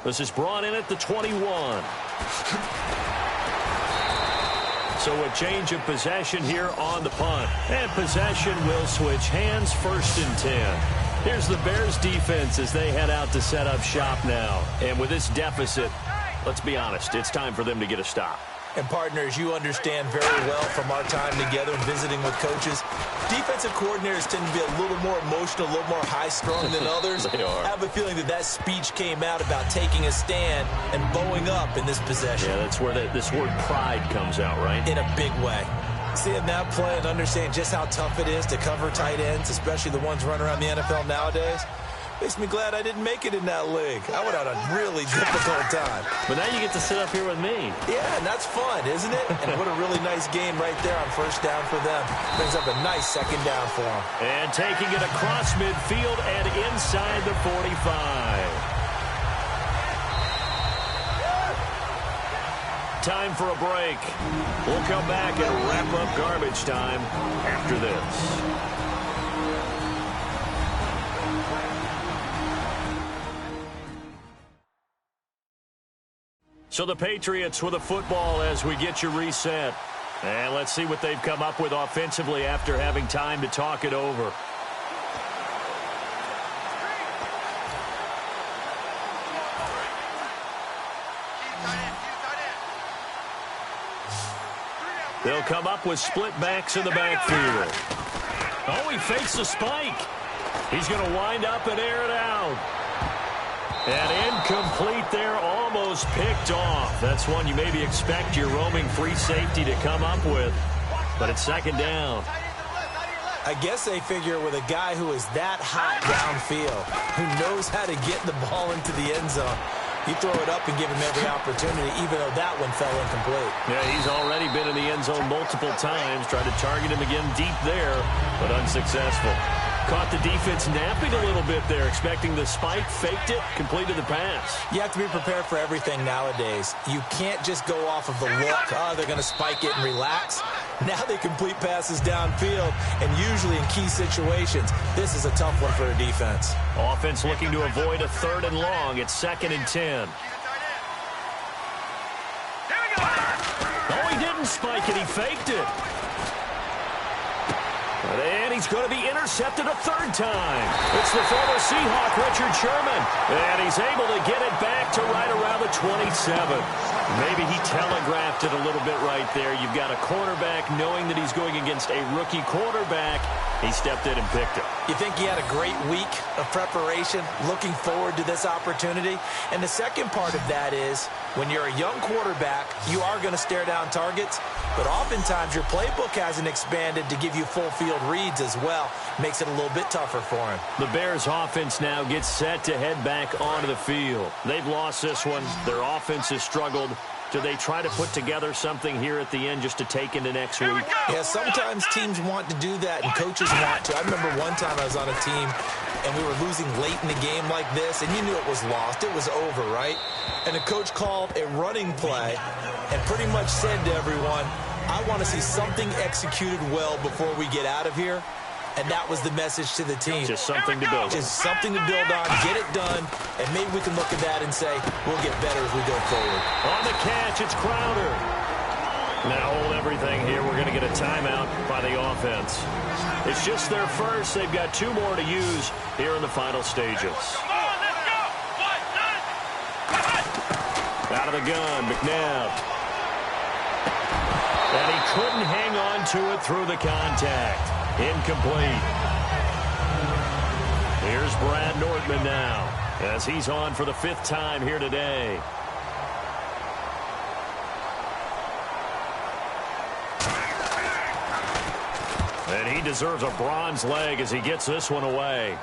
Speaker 2: This is brought in at the 21. So a change of possession here on the punt. And possession will switch hands, 1st and 10. Here's the Bears defense as they head out to set up shop now. And with this deficit, let's be honest, it's time for them to get a stop.
Speaker 1: And partners, you understand very well from our time together and visiting with coaches, defensive coordinators tend to be a little more emotional, a little more high-strung than others.
Speaker 2: They are.
Speaker 1: I have a feeling that speech came out about taking a stand and bowing up in this possession.
Speaker 2: Yeah, that's where this word pride comes out, right?
Speaker 1: In a big way. Seeing that play and understanding just how tough it is to cover tight ends, especially the ones running around the NFL nowadays, makes me glad I didn't make it in that league. I would have had a really difficult time.
Speaker 2: But now you get to sit up here with me.
Speaker 1: Yeah, and that's fun, isn't it? And what a really nice game right there on 1st down for them. Brings up a nice 2nd down for them.
Speaker 2: And taking it across midfield and inside the 45. Time for a break. We'll come back and wrap up garbage time after this. So the Patriots with a football as we get you reset. And let's see what they've come up with offensively after having time to talk it over. They'll come up with split backs in the backfield. Oh, he fakes the spike. He's going to wind up and air it out. And incomplete there, almost picked off. That's one you maybe expect your roaming free safety to come up with. But it's 2nd down.
Speaker 1: I guess they figure with a guy who is that hot downfield, who knows how to get the ball into the end zone, you throw it up and give him every opportunity, even though that one fell incomplete.
Speaker 2: Yeah, he's already been in the end zone multiple times. Tried to target him again deep there, but unsuccessful. Caught the defense napping a little bit there, expecting the spike, faked it, completed the pass.
Speaker 1: You have to be prepared for everything nowadays. You can't just go off of the look, they're going to spike it and relax. Now they complete passes downfield, and usually in key situations, this is a tough one for a defense.
Speaker 2: Offense looking to avoid a 3rd and long. It's 2nd and 10. Oh, he didn't spike it. He faked it. And he's going to be intercepted a 3rd time. It's the former Seahawk, Richard Sherman. And he's able to get it back to right around the 27. Maybe he telegraphed it a little bit right there. You've got a quarterback knowing that he's going against a rookie quarterback. He stepped in and picked it.
Speaker 1: You think he had a great week of preparation, looking forward to this opportunity? And the second part of that is, when you're a young quarterback, you are going to stare down targets, but oftentimes your playbook hasn't expanded to give you full field reads as well. Makes it a little bit tougher for him.
Speaker 2: The Bears offense now gets set to head back onto the field. They've lost this one. Their offense has struggled. Do they try to put together something here at the end just to take into next week?
Speaker 1: Yeah, sometimes teams want to do that and coaches want to. I remember one time I was on a team and we were losing late in the game like this, and you knew it was lost. It was over, right? And the coach called a running play and pretty much said to everyone, I want to see something executed well before we get out of here. And that was the message to the team.
Speaker 2: Just something to build on.
Speaker 1: Just something to build on, get it done, and maybe we can look at that and say, we'll get better as we go forward.
Speaker 2: On the catch, it's Crowder. Now hold everything here. We're going to get a timeout by the offense. It's just their first. They've got 2 more to use here in the final stages. Out of the gun, McNabb. And he couldn't hang on to it through the contact. Incomplete. Here's Brad Nortman now, as he's on for the 5th time here today. And he deserves a bronze leg as he gets this one away.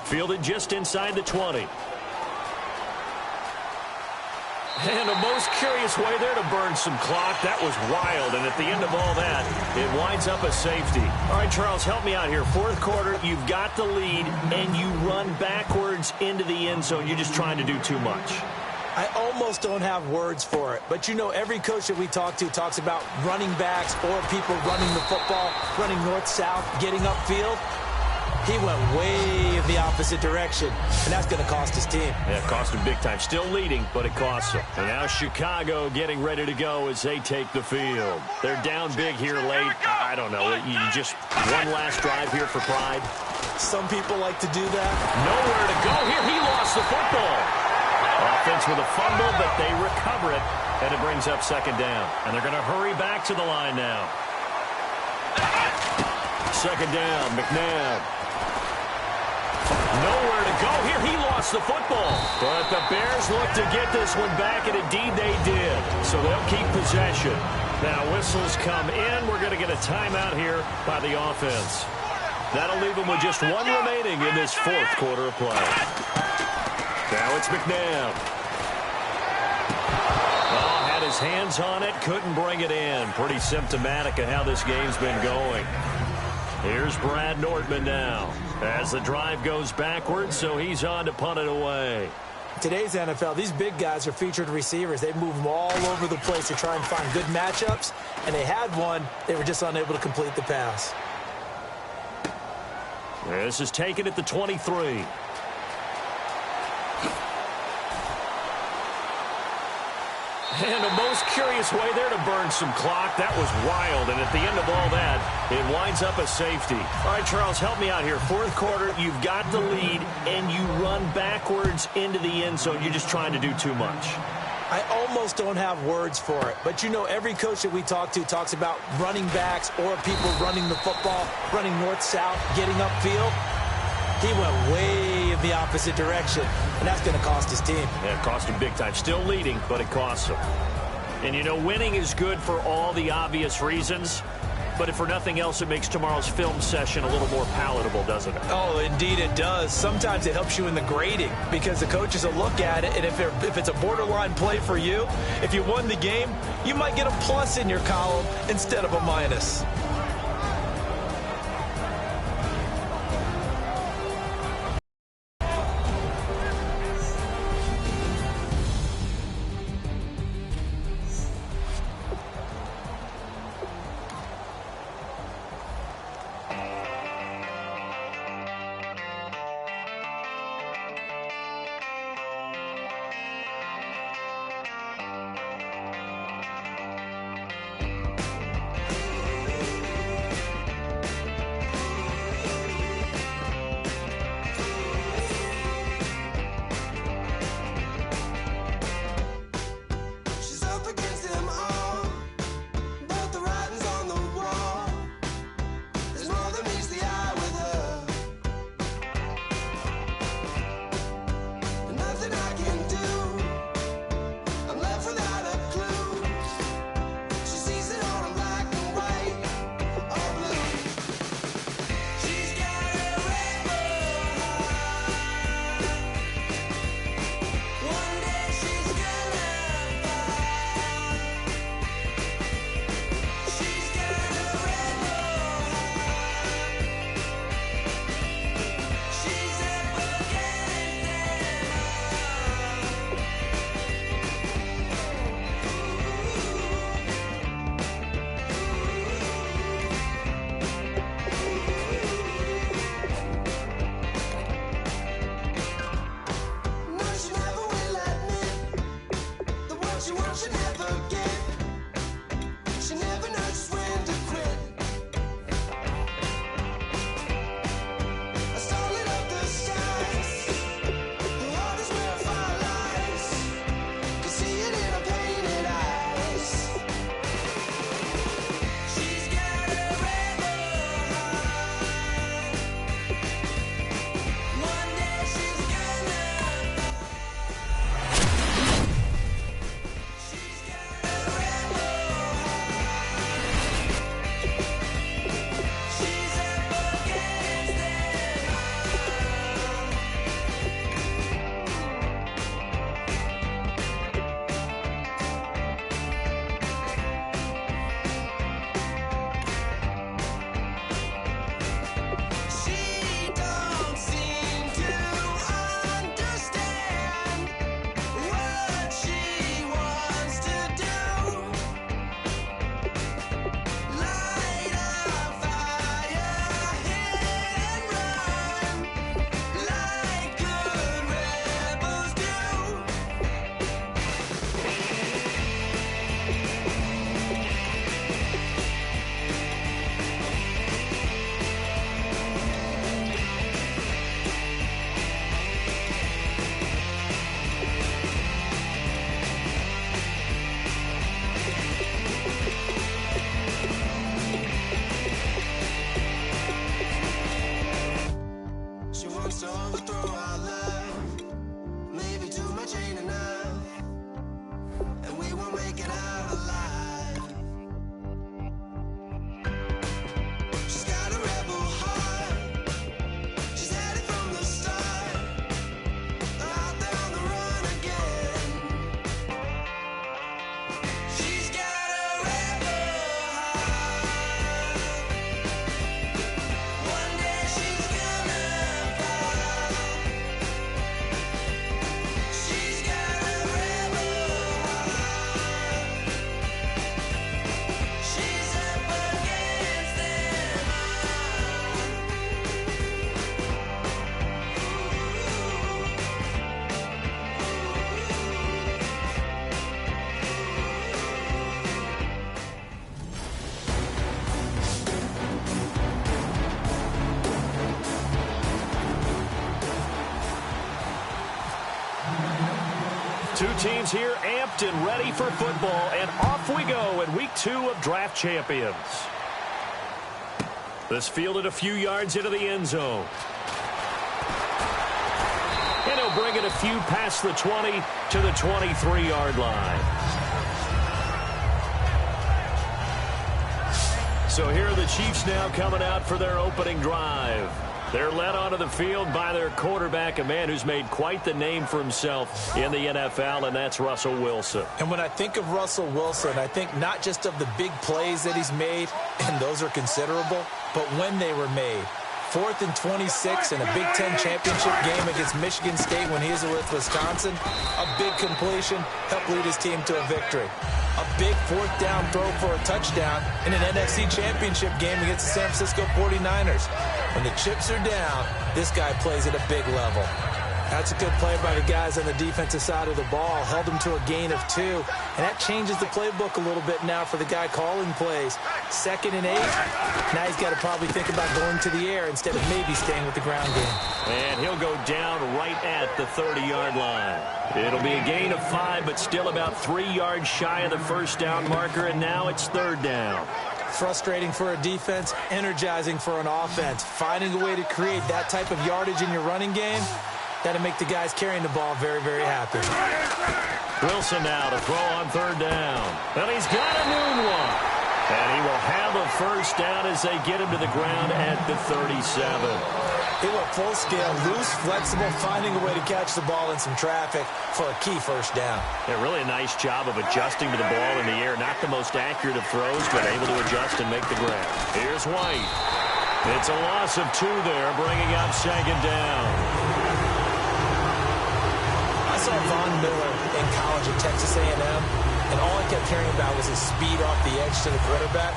Speaker 2: Fielded just inside the 20. And a most curious way there to burn some clock. That was wild, and at the end of all that, it winds up a safety. All right, Charles, help me out here. Fourth quarter, you've got the lead, and you run backwards into the end zone. You're just trying to do too much.
Speaker 1: I almost don't have words for it. But, you know, every coach that we talk to talks about running backs or people running the football, running north-south, getting upfield. He went way in the opposite direction, and that's going to cost his team.
Speaker 2: Yeah, it cost him big time. Still leading, but it costs him. And now Chicago getting ready to go as they take the field. They're down big here late. I don't know. You just one last drive here for pride.
Speaker 1: Some people like to do that.
Speaker 2: Nowhere to go here. He lost the football. Offense with a fumble, but they recover it, and it brings up second down. And they're going to hurry back to the line now. Second down, McNabb. Nowhere to go here. He lost the football. But the Bears look to get this one back, and indeed they did. So they'll keep possession. Now whistles come in. We're going to get a timeout here by the offense. That'll leave them with just one remaining in this fourth quarter of play. Now it's McNabb. Oh, had his hands on it, couldn't bring it in. Pretty symptomatic of how this game's been going. Here's Brad Nordman now as the drive goes backwards, so he's on to punt it away.
Speaker 1: Today's NFL, these big guys are featured receivers. They move them all over the place to try and find good matchups, and they had one. They were just unable to complete the pass.
Speaker 2: This is taken at the 23. And a most curious way there to burn some clock. That was wild, and at the end of all that, it winds up a safety. All right, Charles, help me out here. Fourth quarter, you've got the lead, and you run backwards into the end zone. You're just trying to do too much.
Speaker 1: I almost don't have words for it. But, you know, every coach that we talk to talks about running backs or people running the football, running north-south, getting upfield. He went way in the opposite direction, and that's going to cost his team.
Speaker 2: Yeah, it cost him big time. Still leading, but it costs him. And, you know, winning is good for all the obvious reasons, but if for nothing else, it makes tomorrow's film session a little more palatable, doesn't it?
Speaker 1: Oh, indeed it does. Sometimes it helps you in the grading because the coaches will look at it, and if it's a borderline play for you, if you won the game, you might get a plus in your column instead of a minus.
Speaker 7: wants to overthrow our love. Maybe too much ain't enough, and we won't make it out alive. She's got a rebel heart. She's had it from the start. Out there on the run again. She's got a rebel heart. One day she's gonna fall. She's got a rebel heart. She's up against them
Speaker 2: Two teams here amped and ready for football, and off we go in week 2 of Draft Champions. This fielded a few yards into the end zone. And he'll bring it a few past the 20 to the 23-yard line. So here are the Chiefs now coming out for their opening drive. They're led onto the field by their quarterback, a man who's made quite the name for himself in the NFL, and that's Russell Wilson.
Speaker 1: And when I think of Russell Wilson, I think not just of the big plays that he's made, and those are considerable, but when they were made. 4th and 26 in a Big Ten championship game against Michigan State when he was with Wisconsin. A big completion helped lead his team to a victory. A big 4th down throw for a touchdown in an NFC championship game against the San Francisco 49ers. When the chips are down, this guy plays at a big level. That's a good play by the guys on the defensive side of the ball. Held him to a gain of 2. And that changes the playbook a little bit now for the guy calling plays. 2nd and 8. Now he's got to probably think about going to the air instead of maybe staying with the ground game.
Speaker 2: And he'll go down right at the 30-yard line. It'll be a gain of 5, but still about 3 yards shy of the first down marker, and now it's 3rd down.
Speaker 1: Frustrating for a defense, energizing for an offense. Finding a way to create that type of yardage in your running game, that'll make the guys carrying the ball very, very happy.
Speaker 2: Wilson now to throw on 3rd down. And he's got a noon one. And he will have a first down as they get him to the ground at the 37.
Speaker 1: He went full scale, loose, flexible, finding a way to catch the ball in some traffic for a key first down.
Speaker 2: Yeah, really a nice job of adjusting to the ball in the air. Not the most accurate of throws, but able to adjust and make the grab. Here's White. It's a loss of 2 there, bringing up 2nd down.
Speaker 1: I saw Von Miller in college at Texas A&M, and all I kept hearing about was his speed off the edge to the quarterback.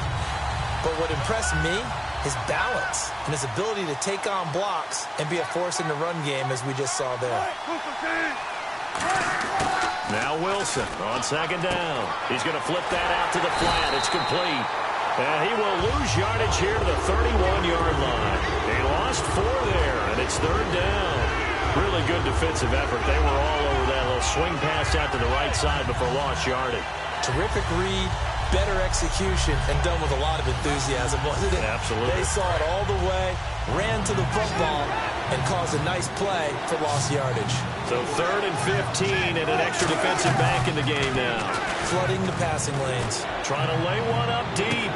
Speaker 1: But what impressed me, his balance and his ability to take on blocks and be a force in the run game, as we just saw there.
Speaker 2: Now Wilson on 2nd down. He's going to flip that out to the flat. It's complete. And he will lose yardage here to the 31-yard line. He lost 4 there, and it's 3rd down. Really good defensive effort. They were all over that little swing pass out to the right side before lost yardage.
Speaker 1: Terrific read, better execution, and done with a lot of enthusiasm, wasn't it?
Speaker 2: Absolutely.
Speaker 1: They saw it all the way, ran to the football, and caused a nice play for lost yardage.
Speaker 2: So 3rd and 15 and an extra defensive back in the game now.
Speaker 1: Flooding the passing lanes.
Speaker 2: Trying to lay one up deep.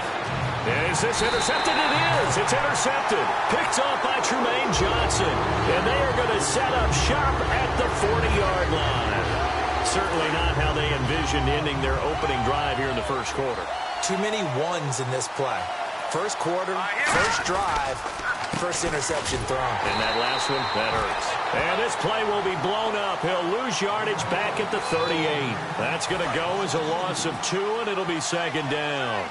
Speaker 2: Is this intercepted? It is. It's intercepted. Picked off by Trumaine Johnson. And they are going to set up shop at the 40-yard line. Certainly not how they envisioned ending their opening drive here in the first quarter.
Speaker 1: Too many ones in this play. First quarter, first drive, first interception thrown.
Speaker 2: And that last one, that hurts. And this play will be blown up. He'll lose yardage back at the 38. That's going to go as a loss of 2, and it'll be 2nd down.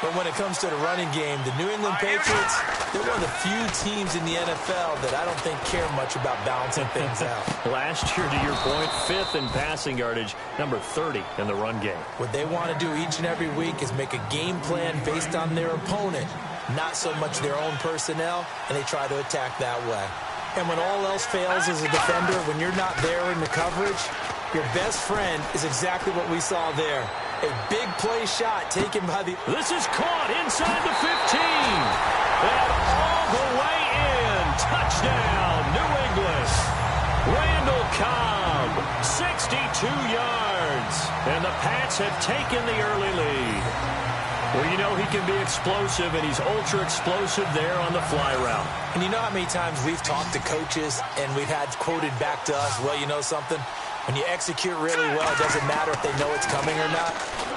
Speaker 1: But when it comes to the running game, the New England Patriots, they're one of the few teams in the NFL that I don't think care much about balancing things out.
Speaker 2: Last year, to your point, 5th in passing yardage, number 30 in the run game.
Speaker 1: What they want to do each and every week is make a game plan based on their opponent, not so much their own personnel, and they try to attack that way. And when all else fails as a defender, when you're not there in the coverage, your best friend is exactly what we saw there. A big play shot taken by the...
Speaker 2: This is caught inside the 15. And all the way in. Touchdown, New Cobb, 62 yards. And the Pats have taken the early lead. Well, you know he can be explosive, and he's ultra-explosive there on the fly route.
Speaker 1: And you know how many times we've talked to coaches and we've had quoted back to us, well, you know something? When you execute really well, it doesn't matter if they know it's coming or not.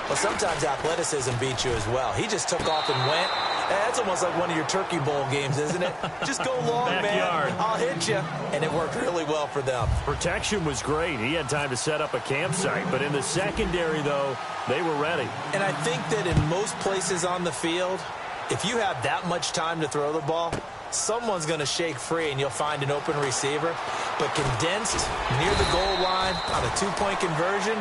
Speaker 1: Well, sometimes athleticism beats you as well. He just took off and went. That's almost like one of your Turkey Bowl games, isn't it? Just go long,
Speaker 2: Backyard.
Speaker 1: man. I'll hit you. And it worked really well for them.
Speaker 2: Protection was great. He had time to set up a campsite. But in the secondary, though, they were ready.
Speaker 1: And I think that in most places on the field, if you have that much time to throw the ball, someone's going to shake free and you'll find an open receiver. But condensed near the goal line on a two-point conversion,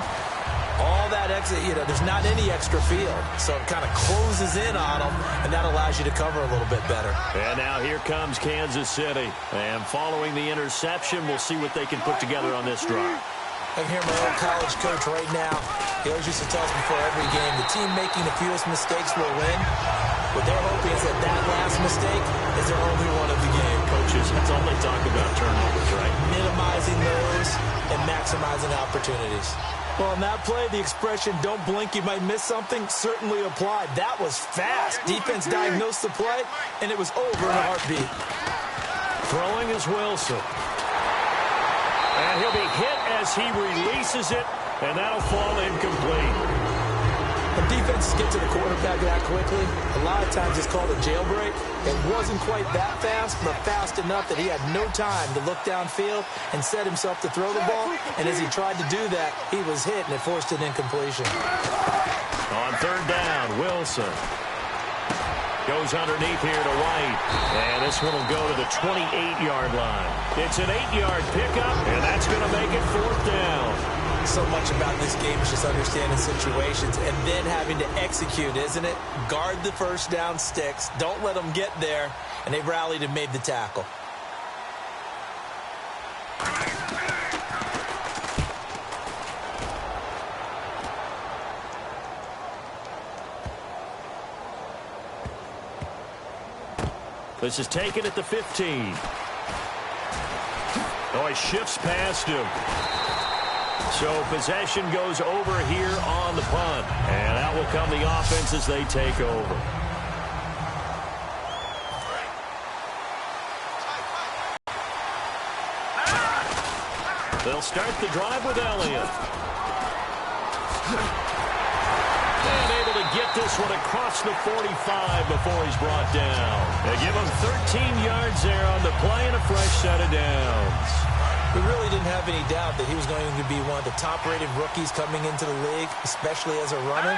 Speaker 1: all that exit, there's not any extra field. So it kind of closes in on them, and that allows you to cover a little bit better.
Speaker 2: And now here comes Kansas City. And following the interception, we'll see what they can put together on this drive.
Speaker 1: I can hear my old college coach right now. He always used to tell us before every game, the team making the fewest mistakes will win. What they're hoping is that last mistake is their only one of the game.
Speaker 2: Coaches, that's all they talk about, turnovers, right?
Speaker 1: Minimizing those and maximizing opportunities. Well, on that play, the expression, don't blink, you might miss something, certainly applied. That was fast. Defense diagnosed the play, and it was over in a heartbeat.
Speaker 2: Throwing is Wilson. And he'll be hit as he releases it, and that'll fall incomplete.
Speaker 1: When defenses get to the quarterback that quickly, a lot of times it's called a jailbreak. It wasn't quite that fast, but fast enough that he had no time to look downfield and set himself to throw the ball. And as he tried to do that, he was hit, and it forced an incompletion.
Speaker 2: On third down, Wilson goes underneath here to White. And this one will go to the 28-yard line. It's an 8-yard pickup, and that's going to make it fourth down.
Speaker 1: So much about this game is just understanding situations and then having to execute, isn't it? Guard the first down sticks. Don't let them get there. And they rallied and made the tackle.
Speaker 2: This is taken at the 15. Oh, he shifts past him. So possession goes over here on the punt. And out will come the offense as they take over. They'll start the drive with Elliott. And able to get this one across the 45 before he's brought down. They give him 13 yards there on the play and a fresh set of downs.
Speaker 1: We really didn't have any doubt that he was going to be one of the top-rated rookies coming into the league, especially as a runner.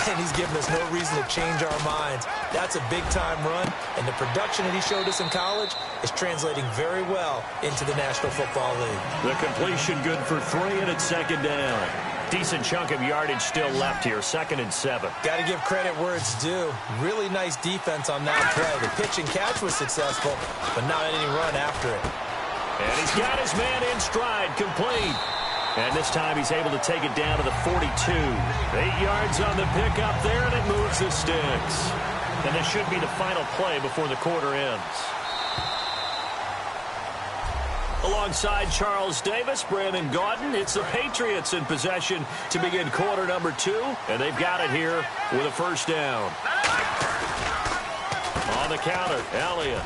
Speaker 1: And he's given us no reason to change our minds. That's a big-time run, and the production that he showed us in college is translating very well into the National Football League.
Speaker 2: The completion good for 3, and it's second down. Decent chunk of yardage still left here, 2nd and 7.
Speaker 1: Got to give credit where it's due. Really nice defense on that play. The pitch and catch was successful, but not any run after it.
Speaker 2: And he's got his man in stride, complete. And this time he's able to take it down to the 42. 8 yards on the pickup there, and it moves the sticks. And this should be the final play before the quarter ends. Alongside Charles Davis, Brandon Gaudin, it's the Patriots in possession to begin quarter number 2. And they've got it here with a first down. On the counter, Elliott.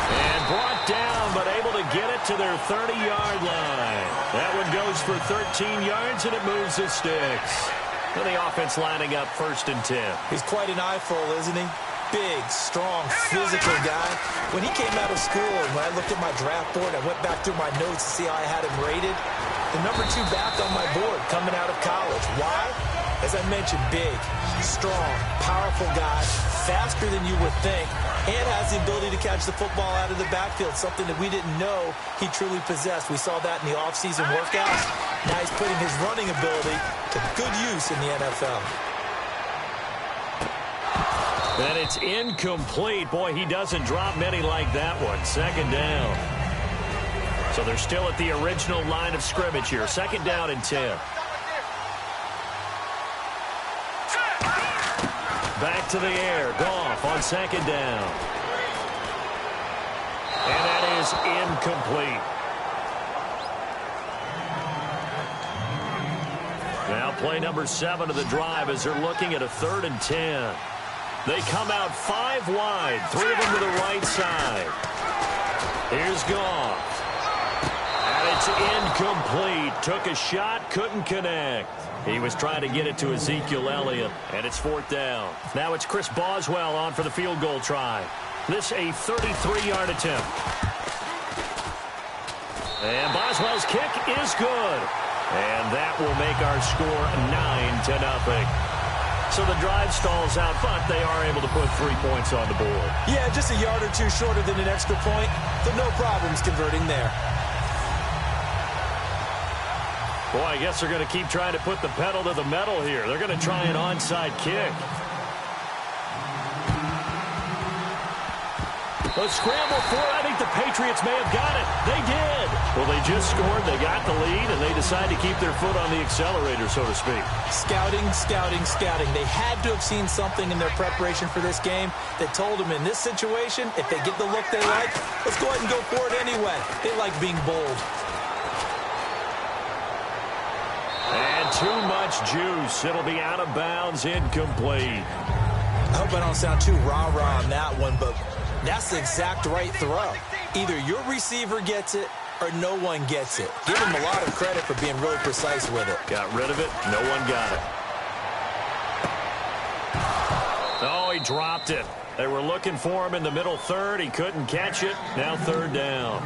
Speaker 2: And brought down, but able to get it to their 30-yard line. That one goes for 13 yards, and it moves the sticks. And the offense lining up 1st and 10.
Speaker 1: He's quite an eyeful, isn't he? Big, strong, physical guy. When he came out of school, and when I looked at my draft board, I went back through my notes to see how I had him rated. The number 2 back on my board coming out of college. Why? As I mentioned, big, strong, powerful guy, faster than you would think, and has the ability to catch the football out of the backfield, something that we didn't know he truly possessed. We saw that in the offseason workouts. Now he's putting his running ability to good use in the NFL.
Speaker 2: And it's incomplete. Boy, he doesn't drop many like that one. 2nd down. So they're still at the original line of scrimmage here. 2nd down and 10. Back to the air. Goff on 2nd down. And that is incomplete. Play number 7 of the drive as they're looking at a 3rd and 10. They come out 5 wide, 3 of them to the right side. Here's Goff. And it's incomplete. Took a shot, couldn't connect. He was trying to get it to Ezekiel Elliott, and it's 4th down. Now it's Chris Boswell on for the field goal try. This a 33-yard attempt. And Boswell's kick is good. And that will make our score 9-0. So the drive stalls out, but they are able to put 3 points on the board.
Speaker 1: Yeah, just a yard or two shorter than an extra point, so no problems converting there.
Speaker 2: Boy, I guess they're going to keep trying to put the pedal to the metal here. They're going to try an onside kick. A scramble for it. I think the Patriots may have got it. They did. Well, they just scored. They got the lead, and they decide to keep their foot on the accelerator, so to speak.
Speaker 1: Scouting, scouting, scouting. They had to have seen something in their preparation for this game that told them in this situation, if they get the look they like, let's go ahead and go for it anyway. They like being bold.
Speaker 2: And too much juice. It'll be out of bounds, incomplete.
Speaker 1: I hope I don't sound too rah-rah on that one, but that's the exact right throw. Either your receiver gets it or no one gets it. Give him a lot of credit for being really precise with it.
Speaker 2: Got rid of it. No one got it. Oh, he dropped it. They were looking for him in the middle third. He couldn't catch it. Now 3rd down.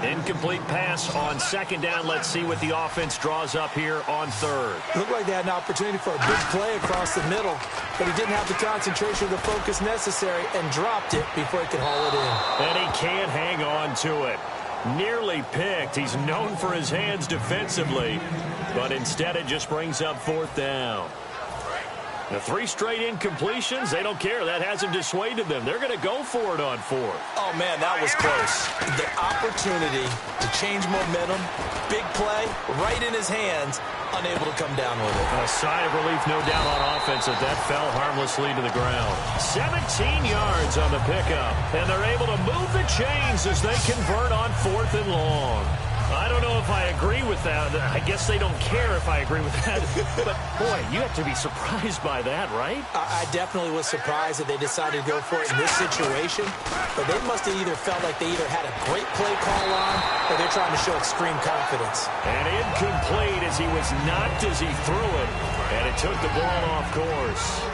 Speaker 2: Incomplete pass on 2nd down. Let's see what the offense draws up here on 3rd.
Speaker 1: Looked like they had an opportunity for a big play across the middle, but he didn't have the concentration or the focus necessary and dropped it before he could haul it in.
Speaker 2: And he can't hang on to it. Nearly picked. He's known for his hands defensively, but instead it just brings up 4th down. The 3 straight incompletions, they don't care. That hasn't dissuaded them. They're going to go for it on 4th.
Speaker 1: Oh, man, that was close. The opportunity to change momentum, big play, right in his hands, unable to come down with it.
Speaker 2: A sigh of relief, no doubt, on offense if that fell harmlessly to the ground. 17 yards on the pickup, and they're able to move the chains as they convert on 4th and long. I don't know if I agree with that. I guess they don't care if I agree with that. But, boy, you have to be surprised by that, right?
Speaker 1: I definitely was surprised that they decided to go for it in this situation. But they must have either felt like they either had a great play call on or they're trying to show extreme confidence.
Speaker 2: And incomplete as he was knocked as he threw it. And it took the ball off course.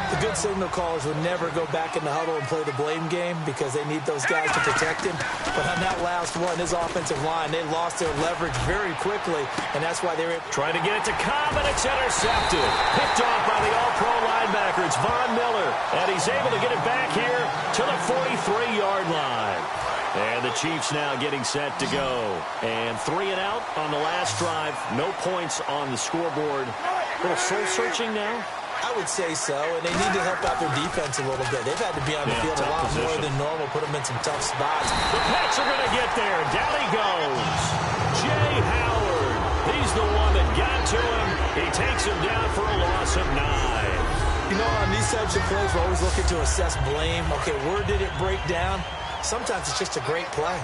Speaker 1: The good signal callers would never go back in the huddle and play the blame game because they need those guys to protect him. But on that last one, his offensive line, they lost their leverage very quickly, and that's why they were
Speaker 2: trying to get it to Cobb, and it's intercepted. Picked off by the all-pro linebacker. It's Von Miller, and he's able to get it back here to the 43-yard line. And the Chiefs now getting set to go. And 3 and out on the last drive. No points on the scoreboard. A little soul-searching now.
Speaker 1: I would say so, and they need to help out their defense a little bit. They've had to be on the field a lot more than normal, put them in some tough spots.
Speaker 2: The Pats are going to get there. Down he goes. Jay Howard. He's the one that got to him. He takes him down for a loss of 9.
Speaker 1: You know, on these types of plays, we're always looking to assess blame. Okay, where did it break down? Sometimes it's just a great play.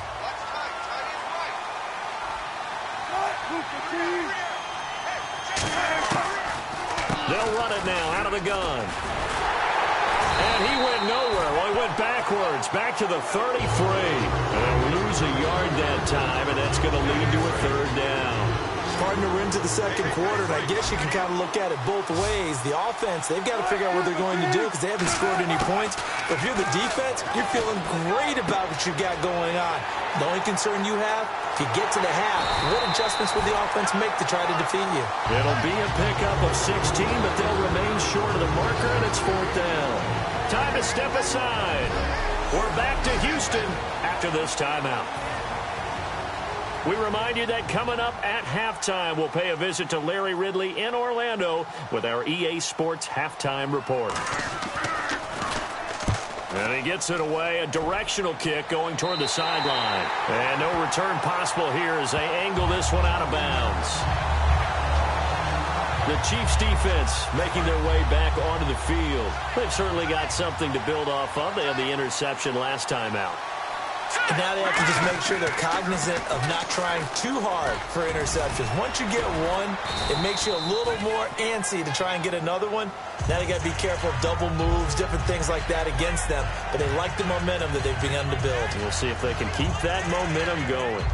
Speaker 2: They'll run it now out of the gun. And he went nowhere. Well, he went backwards, back to the 33. And they'll lose a yard that time, and that's going to lead to a 3rd down.
Speaker 1: Partner, we're into the 2nd quarter, and I guess you can kind of look at it both ways. The offense, they've got to figure out what they're going to do because they haven't scored any points. But if you're the defense, you're feeling great about what you got going on. The only concern you have, if you get to the half, what adjustments will the offense make to try to defeat you?
Speaker 2: It'll be a pickup of 16, but they'll remain short of the marker, and it's 4th down. Time to step aside. We're back to Houston after this timeout. We remind you that coming up at halftime, we'll pay a visit to Larry Ridley in Orlando with our EA Sports Halftime Report. And he gets it away, a directional kick going toward the sideline. And no return possible here as they angle this one out of bounds. The Chiefs defense making their way back onto the field. They've certainly got something to build off of. They had the interception last time out.
Speaker 1: And now they have to just make sure they're cognizant of not trying too hard for interceptions. Once you get one, it makes you a little more antsy to try and get another one. Now they got to be careful of double moves, different things like that against them. But they like the momentum that they've begun to build.
Speaker 2: We'll see if they can keep that momentum going.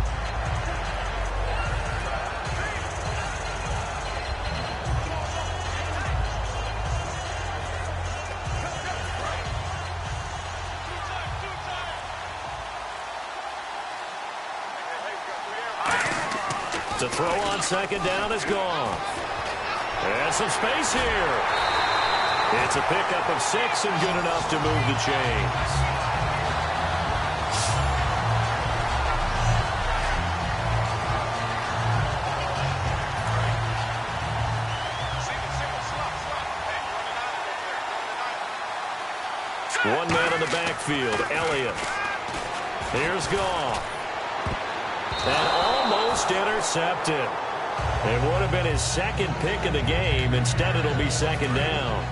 Speaker 2: To throw on second down is gone. And some space here. It's a pickup of 6 and good enough to move the chains. One man in the backfield, Elliott. Here's Goff. And almost intercepted. It would have been his second pick of the game. Instead, it'll be second down.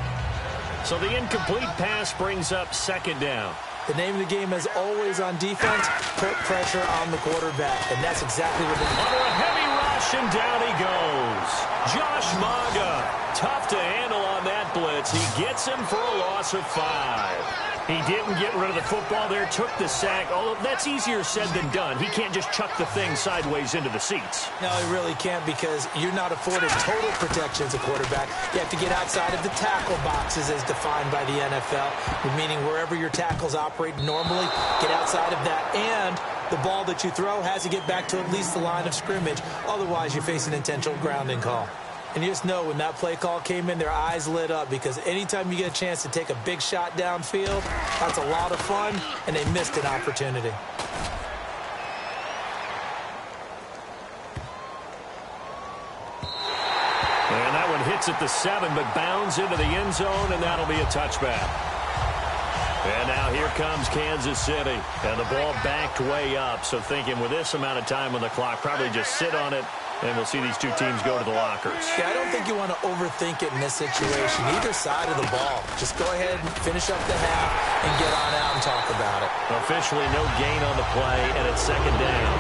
Speaker 2: So the incomplete pass brings up second down.
Speaker 1: The name of the game is always on defense, put pressure on the quarterback. And that's exactly what they're
Speaker 2: Under a heavy rush, and down he goes. Josh Maga, tough to handle on that blitz. He gets him for a loss of 5. He didn't get rid of the football there, took the sack. Although that's easier said than done. He can't just chuck the thing sideways into the seats.
Speaker 1: No, he really can't, because you're not afforded total protection as a quarterback. You have to get outside of the tackle boxes as defined by the NFL, meaning wherever your tackles operate normally, get outside of that. And the ball that you throw has to get back to at least the line of scrimmage. Otherwise, you face an intentional grounding call. And you just know when that play call came in, their eyes lit up, because anytime you get a chance to take a big shot downfield, that's a lot of fun, and they missed an opportunity.
Speaker 2: And that one hits at the 7, but bounds into the end zone, and that'll be a touchback. And now here comes Kansas City, and the ball backed way up. So thinking with this amount of time on the clock, probably just sit on it, and we'll see these two teams go to the lockers.
Speaker 1: Yeah, I don't think you want to overthink it in this situation. Either side of the ball. Just go ahead and finish up the half and get on out and talk about it.
Speaker 2: Officially no gain on the play, and it's second down.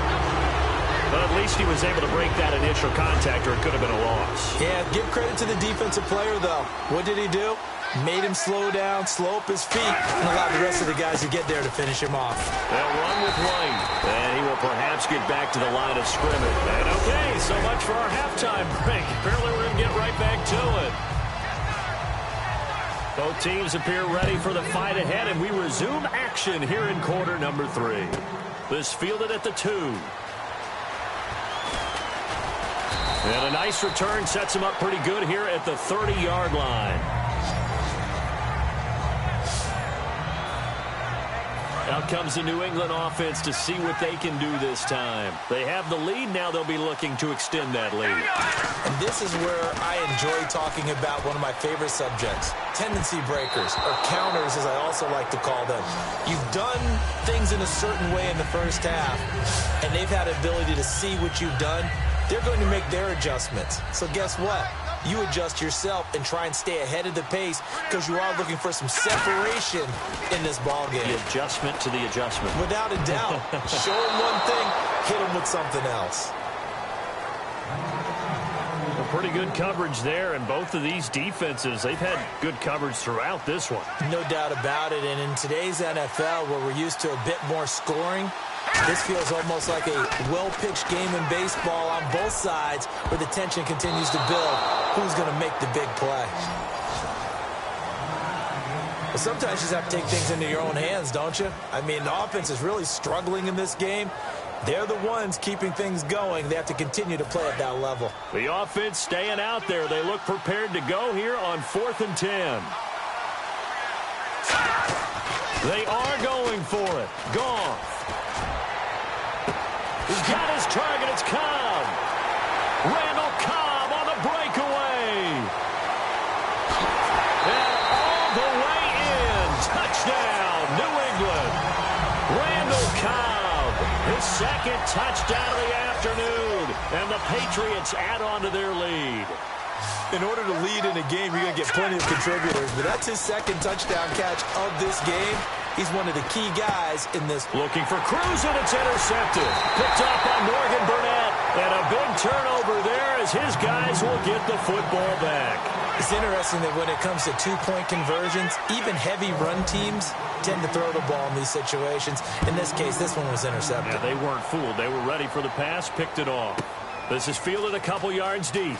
Speaker 2: But at least he was able to break that initial contact, or it could have been a loss.
Speaker 1: Yeah, give credit to the defensive player, though. What did he do? Made him slow down, slow up his feet, and allowed the rest of the guys to get there to finish him off.
Speaker 2: They'll run with White, and he will perhaps get back to the line of scrimmage. And okay, so much for our halftime break. Apparently we're going to get right back to it. Both teams appear ready for the fight ahead, and we resume action here in quarter number 3. This fielded at the 2. And a nice return sets him up pretty good here at the 30-yard line. Out comes the New England offense to see what they can do this time. They have the lead. Now they'll be looking to extend that lead.
Speaker 1: And this is where I enjoy talking about one of my favorite subjects, tendency breakers, or counters as I also like to call them. You've done things in a certain way in the first half, and they've had the ability to see what you've done. They're going to make their adjustments. So guess what? You adjust yourself and try and stay ahead of the pace, because you are looking for some separation in this ball game.
Speaker 2: The adjustment to the adjustment.
Speaker 1: Without a doubt. Show them one thing, hit them with something else.
Speaker 2: A pretty good coverage there, and both of these defenses, they've had good coverage throughout this one.
Speaker 1: No doubt about it. And in today's NFL, where we're used to a bit more scoring, this feels almost like a well-pitched game in baseball on both sides, where the tension continues to build. Who's going to make the big play? But sometimes you just have to take things into your own hands, don't you? I mean, the offense is really struggling in this game. They're the ones keeping things going. They have to continue to play at that level.
Speaker 2: The offense staying out there. They look prepared to go here on 4th and 10. They are going for it. Goff. He's got his target. It's Cobb. Randall Cobb on the breakaway. And all the way in. Touchdown, New England. Randall Cobb, his second touchdown of the afternoon. And the Patriots add on to their lead.
Speaker 1: In order to lead in a game, you're going to get plenty of contributors, but that's his second touchdown catch of this game. He's one of the key guys in this.
Speaker 2: Looking for Cruz, and it's intercepted. Picked off by Morgan Burnett. And a big turnover there as his guys will get the football back.
Speaker 1: It's interesting that when it comes to two-point conversions, even heavy run teams tend to throw the ball in these situations. In this case, this one was intercepted.
Speaker 2: Yeah, they weren't fooled. They were ready for the pass, picked it off. This is fielded a couple yards deep.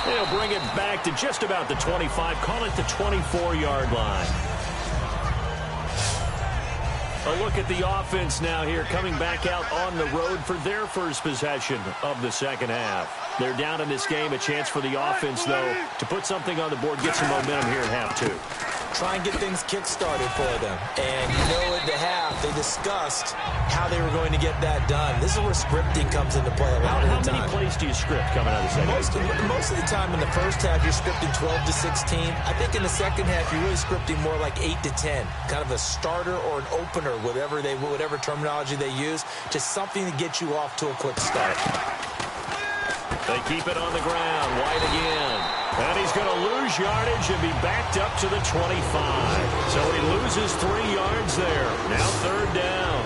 Speaker 2: They'll bring it back to just about the 25, call it the 24-yard line. A look at the offense now here, coming back out on the road for their first possession of the second half. They're down in this game. A chance for the offense, though, to put something on the board, get some momentum here in half two.
Speaker 1: Try and get things kick-started for them. And you know, at the half, they discussed how they were going to get that done. This is where scripting comes into play a lot of the time.
Speaker 2: How many plays do you script coming out of the second?
Speaker 1: Most of the time in the first half, you're scripting 12 to 16. I think in the second half, you're really scripting more like 8 to 10. Kind of a starter or an opener, whatever terminology they use, just something to get you off to a quick start.
Speaker 2: They keep it on the ground. White again. And he's going to lose yardage and be backed up to the 25. So he loses 3 yards there. Now third down.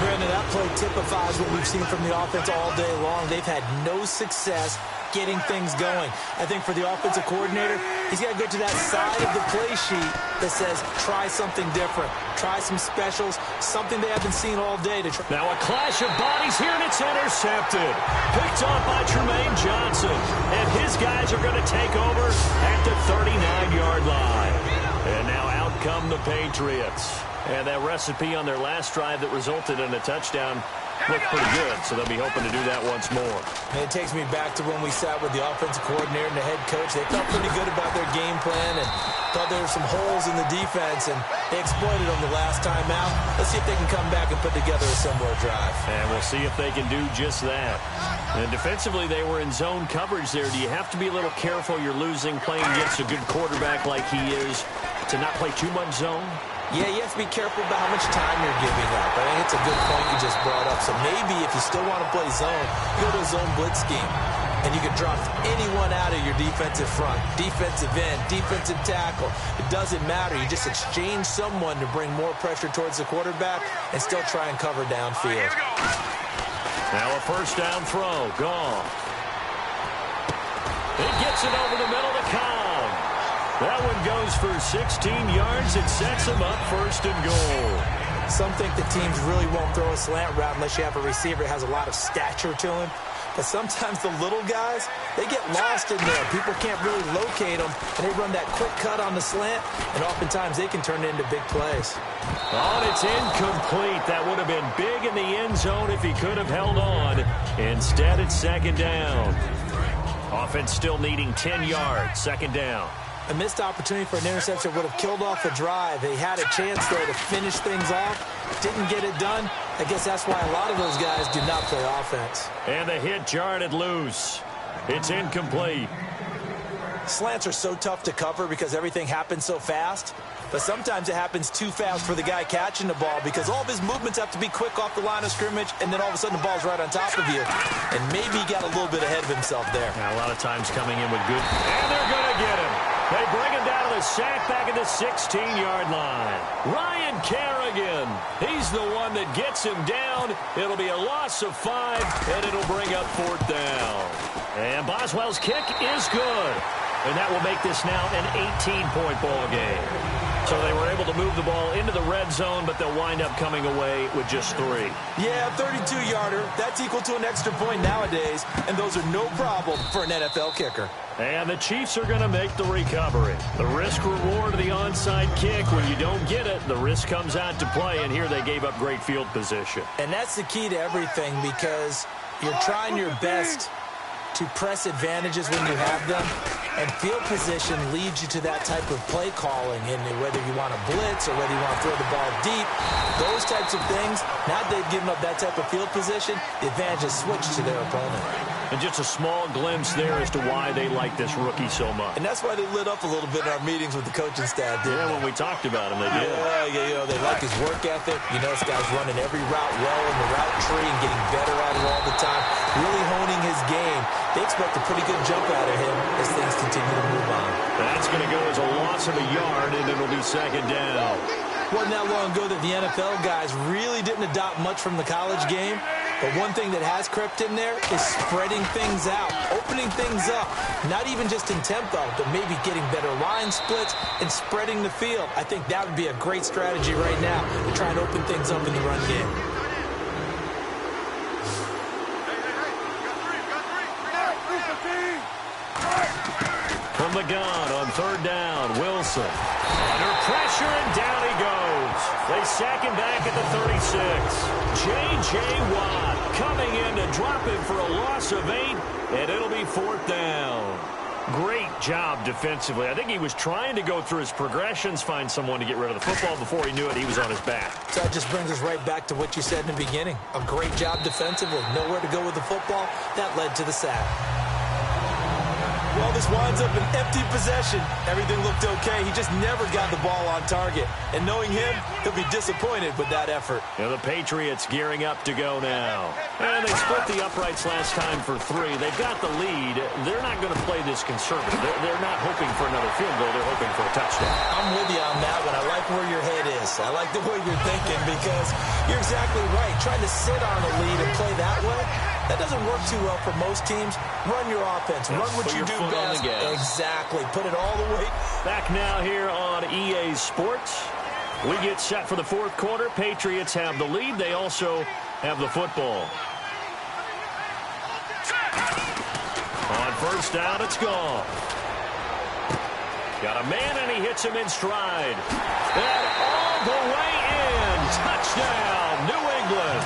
Speaker 1: Brandon, that play typifies what we've seen from the offense all day long. They've had no success getting things going. I think for the offensive coordinator, he's got to go to that side of the play sheet that says, try something different. Try some specials, something they haven't seen all day.
Speaker 2: Now a clash of bodies here, and it's intercepted. Picked off by Tremaine Johnson. And his guys are going to take over at the 39-yard line. And now out come the Patriots. And that recipe on their last drive that resulted in a touchdown looked pretty good, so they'll be hoping to do that once more.
Speaker 1: And it takes me back to when we sat with the offensive coordinator and the head coach. They felt pretty good about their game plan and thought there were some holes in the defense, and they exploited them the last time out. Let's see if they can come back and put together a similar drive.
Speaker 2: And we'll see if they can do just that. And defensively, they were in zone coverage there. Do you have to be a little careful? You're losing, playing against a good quarterback like he is, to not play too much zone?
Speaker 1: Yeah, you have to be careful about how much time you're giving up. I think it's a good point you just brought up. So maybe if you still want to play zone, go to a zone blitz scheme. And you can drop anyone out of your defensive front, defensive end, defensive tackle. It doesn't matter. You just exchange someone to bring more pressure towards the quarterback and still try and cover downfield.
Speaker 2: Now a first down throw. Gone. He gets it over the middle to Cobb. That one goes for 16 yards. It sets him up first and goal.
Speaker 1: Some think the teams really won't throw a slant route unless you have a receiver that has a lot of stature to him. But sometimes the little guys, they get lost in there. People can't really locate them, and they run that quick cut on the slant, and oftentimes they can turn it into big plays.
Speaker 2: Oh, it's incomplete. That would have been big in the end zone if he could have held on. Instead, it's second down. Offense still needing 10 yards. Second down.
Speaker 1: A missed opportunity for an interception would have killed off a drive. They had a chance there to finish things off. Didn't get it done. I guess that's why a lot of those guys do not play offense.
Speaker 2: And the hit jarred it loose. It's incomplete.
Speaker 1: Slants are so tough to cover because everything happens so fast. But sometimes it happens too fast for the guy catching the ball because all of his movements have to be quick off the line of scrimmage, and then all of a sudden the ball's right on top of you. And maybe he got a little bit ahead of himself there.
Speaker 2: Now, a lot of times coming in with good. And they're going to get him. They bring him down to the sack back at the 16-yard line. Ryan Kerrigan. He's the one that gets him down. It'll be a loss of 5, and it'll bring up fourth down. And Boswell's kick is good. And that will make this now an 18-point ball game. So they were able to move the ball into the red zone, but they'll wind up coming away with just 3. Yeah,
Speaker 1: 32-yarder. That's equal to an extra point nowadays, and those are no problem for an NFL kicker.
Speaker 2: And the Chiefs are going to make the recovery. The risk-reward of the onside kick, when you don't get it, the risk comes out to play, and here they gave up great field position.
Speaker 1: And that's the key to everything because you're trying your best to press advantages when you have them, and field position leads you to that type of play calling, and whether you want to blitz or whether you want to throw the ball deep, those types of things, now that they've given up that type of field position, the advantage is switched to their opponent.
Speaker 2: And just a small glimpse there as to why they like this rookie so much.
Speaker 1: And that's why they lit up a little bit in our meetings with the coaching staff, didn't they?
Speaker 2: When we talked about him, they did.
Speaker 1: Yeah, they like his work ethic. This guy's running every route well in the route tree and getting better at it all the time, really honing his game. They expect a pretty good jump out of him as things continue to move on.
Speaker 2: That's going to go as a loss of a yard, and it'll be second down.
Speaker 1: Wasn't that long ago that the NFL guys really didn't adopt much from the college game. But one thing that has crept in there is spreading things out, opening things up, not even just in tempo, but maybe getting better line splits and spreading the field. I think that would be a great strategy right now to try and open things up in the run game.
Speaker 2: From the gun on third down, Wilson. Under pressure, and down he goes. They sack him back at the 36. J.J. Watt coming in to drop him for a loss of 8, and it'll be fourth down. Great job defensively. I think he was trying to go through his progressions, find someone to get rid of the football. Before he knew it, he was on his back.
Speaker 1: So that just brings us right back to what you said in the beginning. A great job defensively. Nowhere to go with the football. That led to the sack. Well, this winds up an empty possession. Everything looked okay. He just never got the ball on target. And knowing him, he'll be disappointed with that effort.
Speaker 2: The Patriots gearing up to go now. And they split the uprights last time for 3. They've got the lead. They're not going to play this conservative. They're not hoping for another field goal. They're hoping for a touchdown.
Speaker 1: I'm with you on that one. I like where your head is. I like the way you're thinking because you're exactly right. Trying to sit on a lead and play that way, that doesn't work too well for most teams. Run your offense. Run what you do best. Exactly. Put it all the way.
Speaker 2: Back now here on EA Sports. We get set for the fourth quarter. Patriots have the lead. They also have the football. On first down, it's gone. Got a man, and he hits him in stride. And all the way in. Touchdown, New England.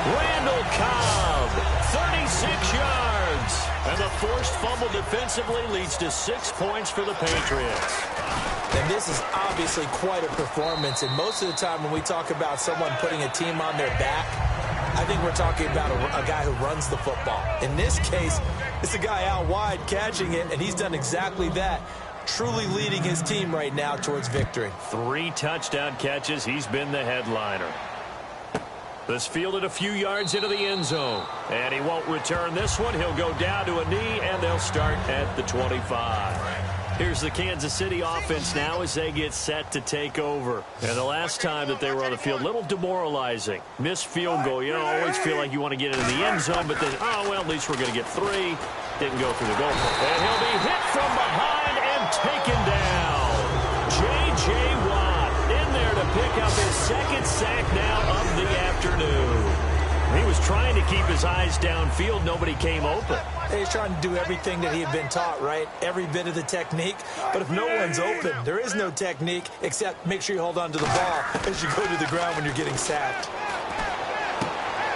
Speaker 2: Randall Cobb, 36 yards. And the forced fumble defensively leads to 6 points for the Patriots.
Speaker 1: And this is obviously quite a performance. And most of the time when we talk about someone putting a team on their back, I think we're talking about a guy who runs the football. In this case, it's a guy out wide catching it, and he's done exactly that. Truly leading his team right now towards victory.
Speaker 2: 3 touchdown catches. He's been the headliner. This fielded a few yards into the end zone. And he won't return this one. He'll go down to a knee, and they'll start at the 25. Here's the Kansas City offense now as they get set to take over. And the last time that they were on the field, a little demoralizing. Missed field goal. Always feel like you want to get into the end zone, but then, at least we're going to get 3. Didn't go through the goal. And he'll be hit from behind and taken down. J.J. Watt in there to pick up his second sack now of the afternoon. He was trying to keep his eyes downfield. Nobody came open.
Speaker 1: He's trying to do everything that he had been taught, right? Every bit of the technique. But if no one's open, there is no technique except make sure you hold on to the ball as you go to the ground when you're getting sacked.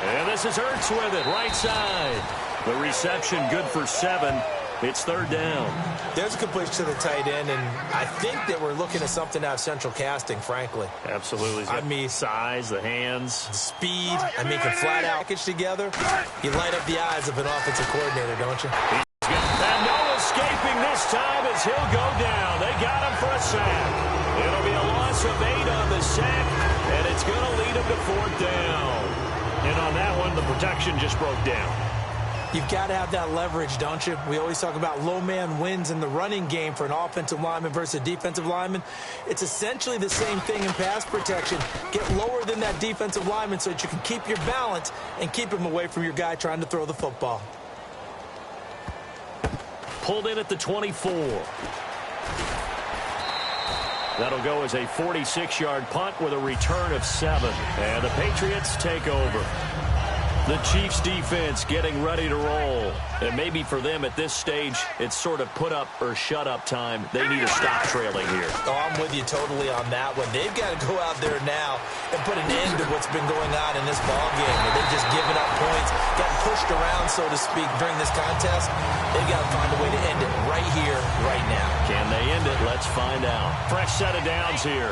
Speaker 2: And this is Ertz with it, right side. The reception good for 7. It's third down.
Speaker 1: There's a completion to the tight end, and I think that we're looking at something out of central casting, frankly.
Speaker 2: Absolutely.
Speaker 1: I mean,
Speaker 2: size, the hands.
Speaker 1: Speed. I mean, can flat out package together. You light up the eyes of an offensive coordinator, don't you?
Speaker 2: And no escaping this time as he'll go down. They got him for a sack. It'll be a loss of 8 on the sack, and it's going to lead him to fourth down. And on that one, the protection just broke down.
Speaker 1: You've got to have that leverage, don't you? We always talk about low man wins in the running game for an offensive lineman versus a defensive lineman. It's essentially the same thing in pass protection. Get lower than that defensive lineman so that you can keep your balance and keep him away from your guy trying to throw the football.
Speaker 2: Pulled in at the 24. That'll go as a 46-yard punt with a return of 7. And the Patriots take over. The Chiefs defense getting ready to roll. And maybe for them at this stage, it's sort of put up or shut up time. They need to stop trailing here.
Speaker 1: Oh, I'm with you totally on that one. They've got to go out there now and put an end to what's been going on in this ball game. They've just given up points, gotten pushed around, so to speak, during this contest. They've got to find a way to end it right here, right now.
Speaker 2: Can they end it? Let's find out. Fresh set of downs here.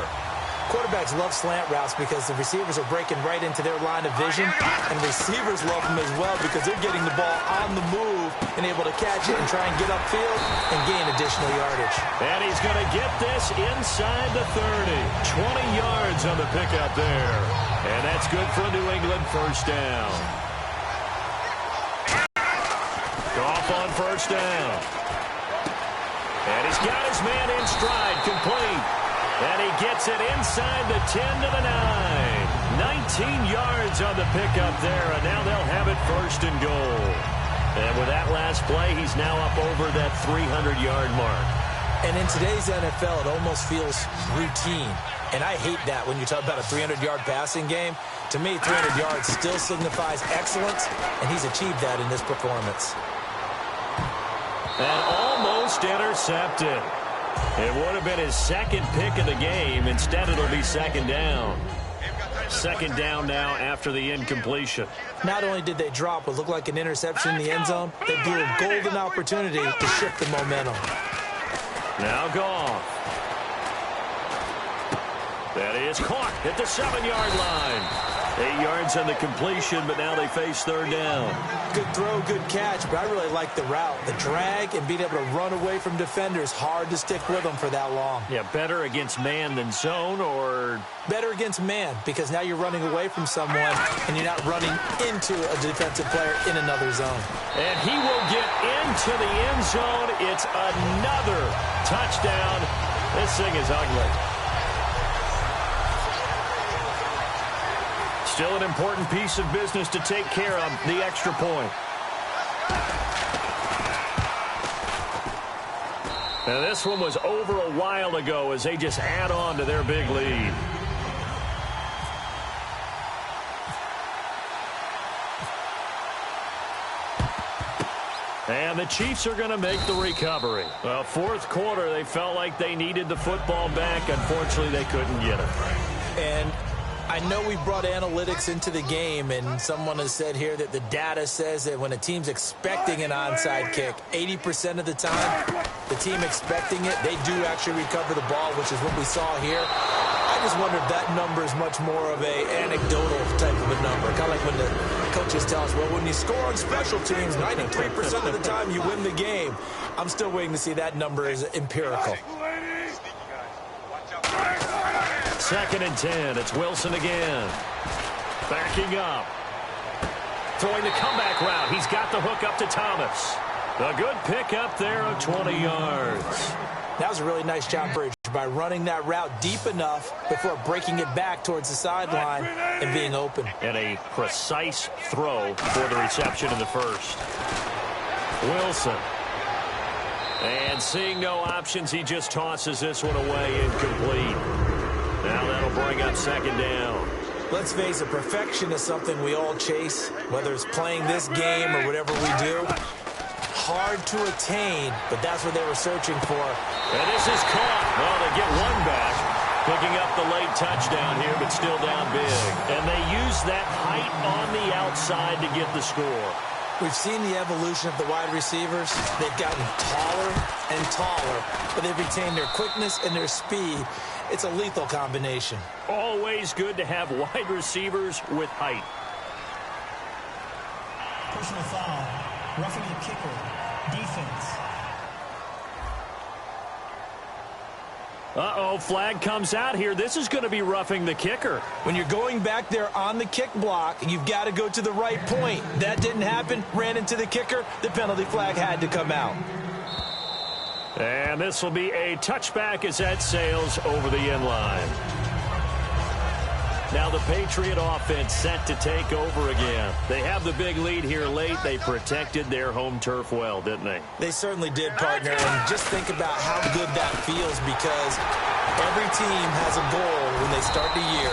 Speaker 1: Quarterbacks love slant routes because the receivers are breaking right into their line of vision, and receivers love them as well because they're getting the ball on the move and able to catch it and try and get upfield and gain additional yardage.
Speaker 2: And he's going to get this inside the 30. 20 yards on the pickup there. And that's good for a New England first down. Goff on first down. And he's got his man in stride, complete. And he gets it inside the 10 to the 9. 19 yards on the pickup there, and now they'll have it first and goal. And with that last play, he's now up over that 300-yard mark.
Speaker 1: And in today's NFL, it almost feels routine. And I hate that when you talk about a 300-yard passing game. To me, 300 yards still signifies excellence, and he's achieved that in this performance.
Speaker 2: And almost intercepted. It would have been his second pick of the game. Instead, it'll be second down. Second down now after the incompletion.
Speaker 1: Not only did they drop what looked like an interception in the end zone, they blew a golden opportunity to shift the momentum.
Speaker 2: Now Goff. That is caught at the 7-yard line. 8 yards on the completion, but now they face third down.
Speaker 1: Good throw, good catch, but I really like the route. The drag and being able to run away from defenders, hard to stick with them for that long.
Speaker 2: Yeah, better against man than zone, or?
Speaker 1: Better against man, because now you're running away from someone and you're not running into a defensive player in another zone.
Speaker 2: And he will get into the end zone. It's another touchdown. This thing is ugly. Still an important piece of business to take care of, the extra point. Now this one was over a while ago as they just add on to their big lead. And the Chiefs are going to make the recovery. Well, fourth quarter, they felt like they needed the football back. Unfortunately, they couldn't get it.
Speaker 1: And I know we brought analytics into the game, and someone has said here that the data says that when a team's expecting an onside kick, 80% of the time, the team expecting it, they do actually recover the ball, which is what we saw here. I just wonder if that number is much more of a anecdotal type of a number. Kind of like when the coaches tell us, well, when you score on special teams, 93% of the time you win the game. I'm still waiting to see that number is empirical.
Speaker 2: Second and 10. It's Wilson again. Backing up. Throwing the comeback route. He's got the hook up to Thomas. A good pick up there of 20 yards.
Speaker 1: That was a really nice job by running that route deep enough before breaking it back towards the sideline and being open.
Speaker 2: And a precise throw for the reception in the first. Wilson. And seeing no options, he just tosses this one away incomplete. Now that'll bring up second down.
Speaker 1: Let's face it, perfection is something we all chase, whether it's playing this game or whatever we do. Hard to attain, but that's what they were searching for.
Speaker 2: And this is caught. Well, they get one back, picking up the late touchdown here, but still down big. And they use that height on the outside to get the score.
Speaker 1: We've seen the evolution of the wide receivers. They've gotten taller and taller, but they've retained their quickness and their speed. It's a lethal combination.
Speaker 2: Always good to have wide receivers with height.
Speaker 8: Personal foul. Roughing the kicker. Defense.
Speaker 2: Uh-oh, flag comes out here. This is going to be roughing the kicker.
Speaker 1: When you're going back there on the kick block, you've got to go to the right point. That didn't happen. Ran into the kicker. The penalty flag had to come out.
Speaker 2: And this will be a touchback as that sails over the end line. Now the Patriot offense set to take over again. They have the big lead here late. They protected their home turf well, didn't they?
Speaker 1: They certainly did, partner. And just think about how good that feels, because every team has a goal when they start the year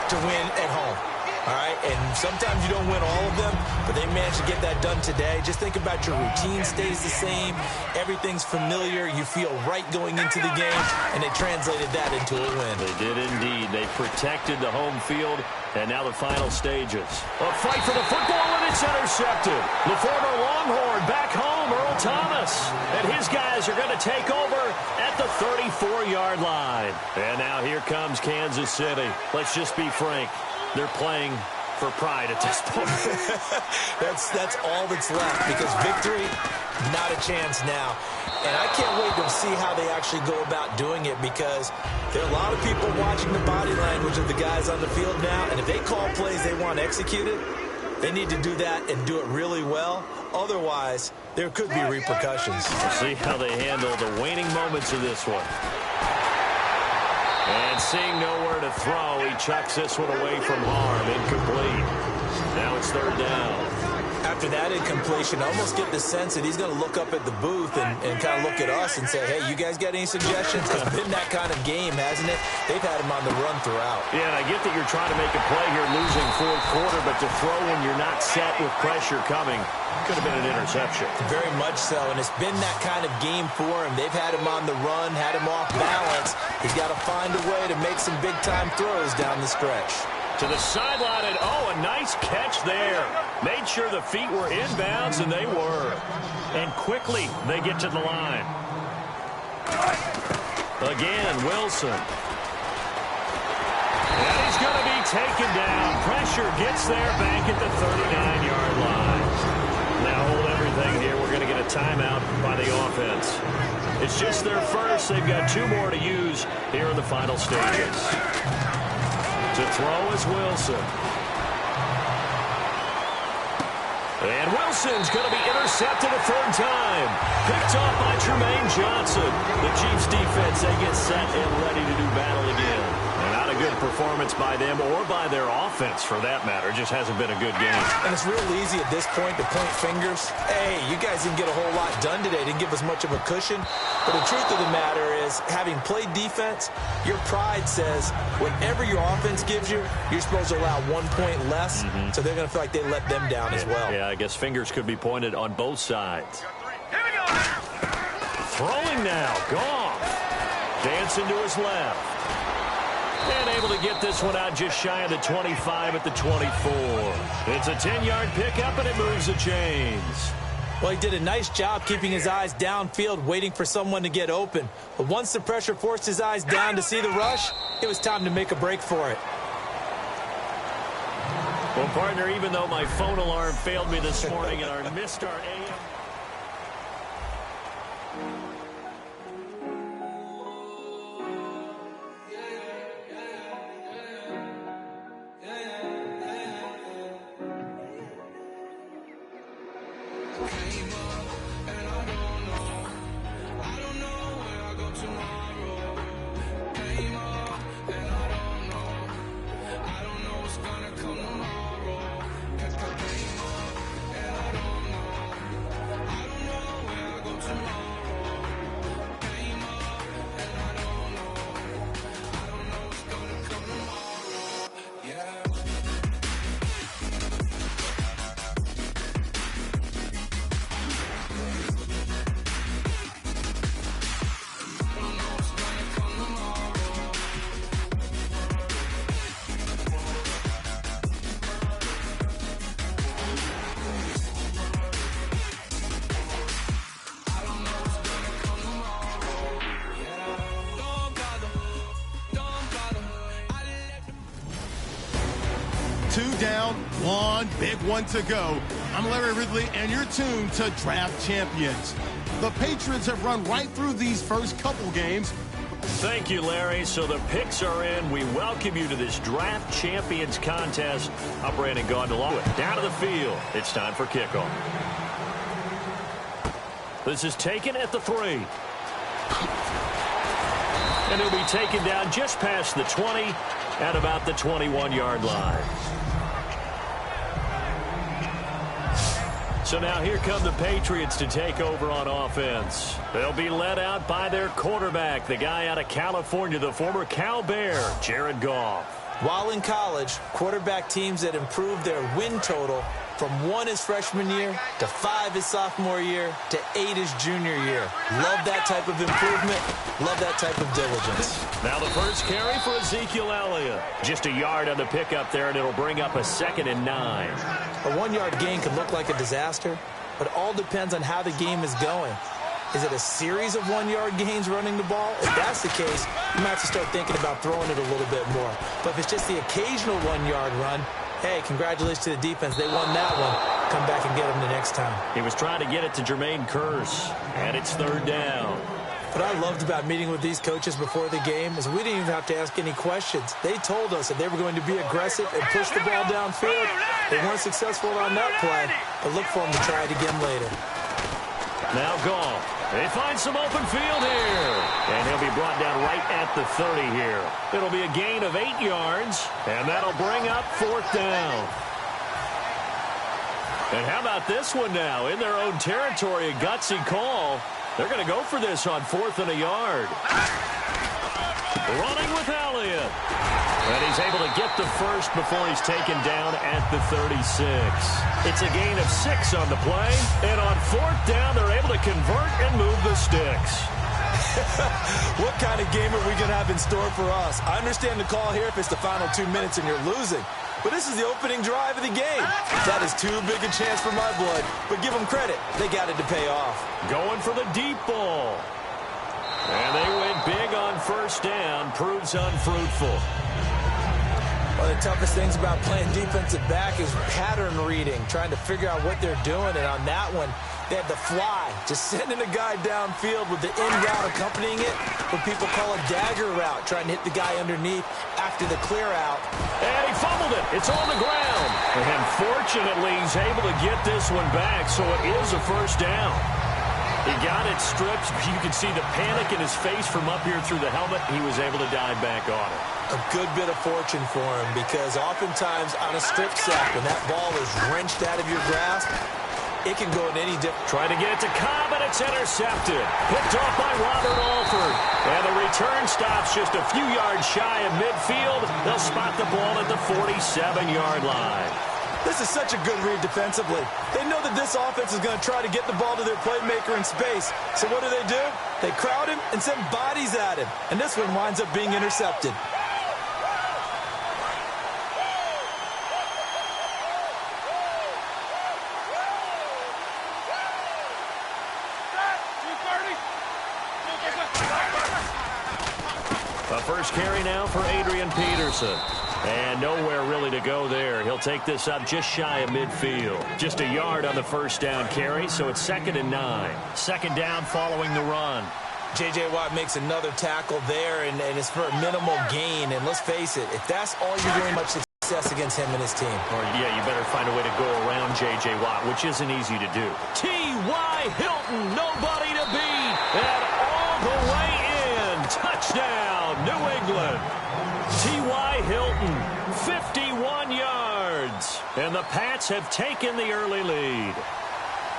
Speaker 1: to win at home. All right, and sometimes you don't win all of them, but they managed to get that done today. Just think about your routine stays the same. Everything's familiar. You feel right going into the game, and they translated that into a win.
Speaker 2: They did indeed. They protected the home field, and now the final stages. A fight for the football, and it's intercepted. The former Longhorn back home, Earl Thomas, and his guys are going to take over at at the 34-yard line. And now here comes Kansas City. Let's just be frank. They're playing for pride at this point.
Speaker 1: That's all that's left, because victory, not a chance now. And I can't wait to see how they actually go about doing it, because there are a lot of people watching the body language of the guys on the field now, and if they call plays they want executed, they need to do that and do it really well. Otherwise, there could be repercussions.
Speaker 2: We'll see how they handle the waning moments of this one. And seeing nowhere to throw, he chucks this one away from harm. Incomplete. Now it's third down.
Speaker 1: After that incompletion, I almost get the sense that he's going to look up at the booth and kind of look at us and say, hey, you guys got any suggestions? It's been that kind of game, hasn't it? They've had him on the run throughout.
Speaker 2: Yeah, and I get that you're trying to make a play here losing fourth quarter, but to throw when you're not set with pressure coming could have been an interception.
Speaker 1: Very much so, and it's been that kind of game for him. They've had him on the run, had him off balance. He's got to find a way to make some big-time throws down the stretch.
Speaker 2: To the sideline, and oh, a nice catch there. Made sure the feet were inbounds, and they were. And quickly, they get to the line. Again, Wilson. And he's going to be taken down. Pressure gets there back at the 39-yard line. Now hold everything here. We're going to get a timeout by the offense. It's just their first. They've got two more to use here in the final stages. To throw is Wilson. And Wilson's going to be intercepted a third time. Picked off by Tremaine Johnson. The Chiefs defense, they get set and ready to do battle again. And not a good performance by them or by their offense, for that matter. Just hasn't been a good game.
Speaker 1: And it's real easy at this point to point fingers. Hey, you guys didn't get a whole lot done today. Didn't give us much of a cushion. But the truth of the matter is, having played defense, your pride says whatever your offense gives you, you're supposed to allow 1 point less. So they're going to feel like they let them down as well.
Speaker 2: Yeah, I guess fingers could be pointed on both sides. Throwing now, Goff. Dancing to his left. And able to get this one out just shy of the 25 at the 24. It's a 10-yard pickup, and it moves the chains.
Speaker 1: Well, he did a nice job keeping his eyes downfield, waiting for someone to get open. But once the pressure forced his eyes down to see the rush, it was time to make a break for it.
Speaker 2: Well, partner, even though my phone alarm failed me this morning and I missed our AM.
Speaker 5: Two down, one big one to go. I'm Larry Ridley, and you're tuned to Draft Champions. The Patriots have run right through these first couple games.
Speaker 2: Thank you, Larry. So the picks are in. We welcome you to this Draft Champions contest. I'm Brandon Gondolo. Down to the field. It's time for kickoff. This is taken at the 3. And it'll be taken down just past the 20 at about the 21-yard line. So now here come the Patriots to take over on offense. They'll be led out by their quarterback, the guy out of California, the former Cal Bear, Jared Goff.
Speaker 1: While in college, quarterback teams that improved their win total from 1 his freshman year to 5 his sophomore year to 8 his junior year. Love that type of improvement. Love that type of diligence.
Speaker 2: Now the first carry for Ezekiel Elliott. Just a yard on the pickup there, and it'll bring up a 2nd and 9.
Speaker 1: A 1-yard gain could look like a disaster, but it all depends on how the game is going. Is it a series of 1-yard gains running the ball? If that's the case, you might have to start thinking about throwing it a little bit more. But if it's just the occasional 1-yard run, hey, congratulations to the defense. They won that one. Come back and get them the next time.
Speaker 2: He was trying to get it to Jermaine Kearse, and it's third down.
Speaker 1: What I loved about meeting with these coaches before the game is we didn't even have to ask any questions. They told us that they were going to be aggressive and push the ball downfield. They weren't successful on that play, but look for them to try it again later.
Speaker 2: Now Goff. They find some open field here. And he'll be brought down right at the 30 here. It'll be a gain of 8 yards, and that'll bring up fourth down. And how about this one now? In their own territory, a gutsy call. They're going to go for this on 4th and a yard. Running with Elliott. And he's able to get the first before he's taken down at the 36. It's a gain of 6 on the play. And on 4th down, they're able to convert and move the sticks.
Speaker 1: What kind of game are we going to have in store for us? I understand the call here if it's the final 2 minutes and you're losing. But this is the opening drive of the game. That is too big a chance for my blood. But give them credit. They got it to pay off.
Speaker 2: Going for the deep ball. And they went big on first down. Proves unfruitful.
Speaker 1: One of the toughest things about playing defensive back is pattern reading, trying to figure out what they're doing. And on that one, they had the fly, just sending a guy downfield with the in route accompanying it, what people call a dagger route, trying to hit the guy underneath after the clear out.
Speaker 2: And he fumbled it. It's on the ground. And fortunately, he's able to get this one back, so it is a first down. He got it stripped. You can see the panic in his face from up here through the helmet. He was able to dive back on it.
Speaker 1: A good bit of fortune for him because oftentimes on a strip sack, when that ball is wrenched out of your grasp, it can go in any different.
Speaker 2: Trying to get it to Cobb, and it's intercepted. Picked off by Robert Alford. And the return stops just a few yards shy of midfield. They'll spot the ball at the 47-yard line.
Speaker 1: This is such a good read defensively. They know that this offense is going to try to get the ball to their playmaker in space. So what do? They crowd him and send bodies at him. And this one winds up being intercepted.
Speaker 2: A first carry now for Adrian Peterson. And nowhere really to go there. He'll take this up just shy of midfield. Just a yard on the first down carry, so it's 2nd and 9. Second down following the run.
Speaker 1: J.J. Watt makes another tackle there, and it's for a minimal gain. And let's face it, if that's all you're doing, much success against him and his team.
Speaker 2: Or, yeah, you better find a way to go around J.J. Watt, which isn't easy to do. T.Y. Hilton, nobody to beat. And all the way in. Touchdown, New England. T.Y. Hilton, 51 yards. And the Pats have taken the early lead.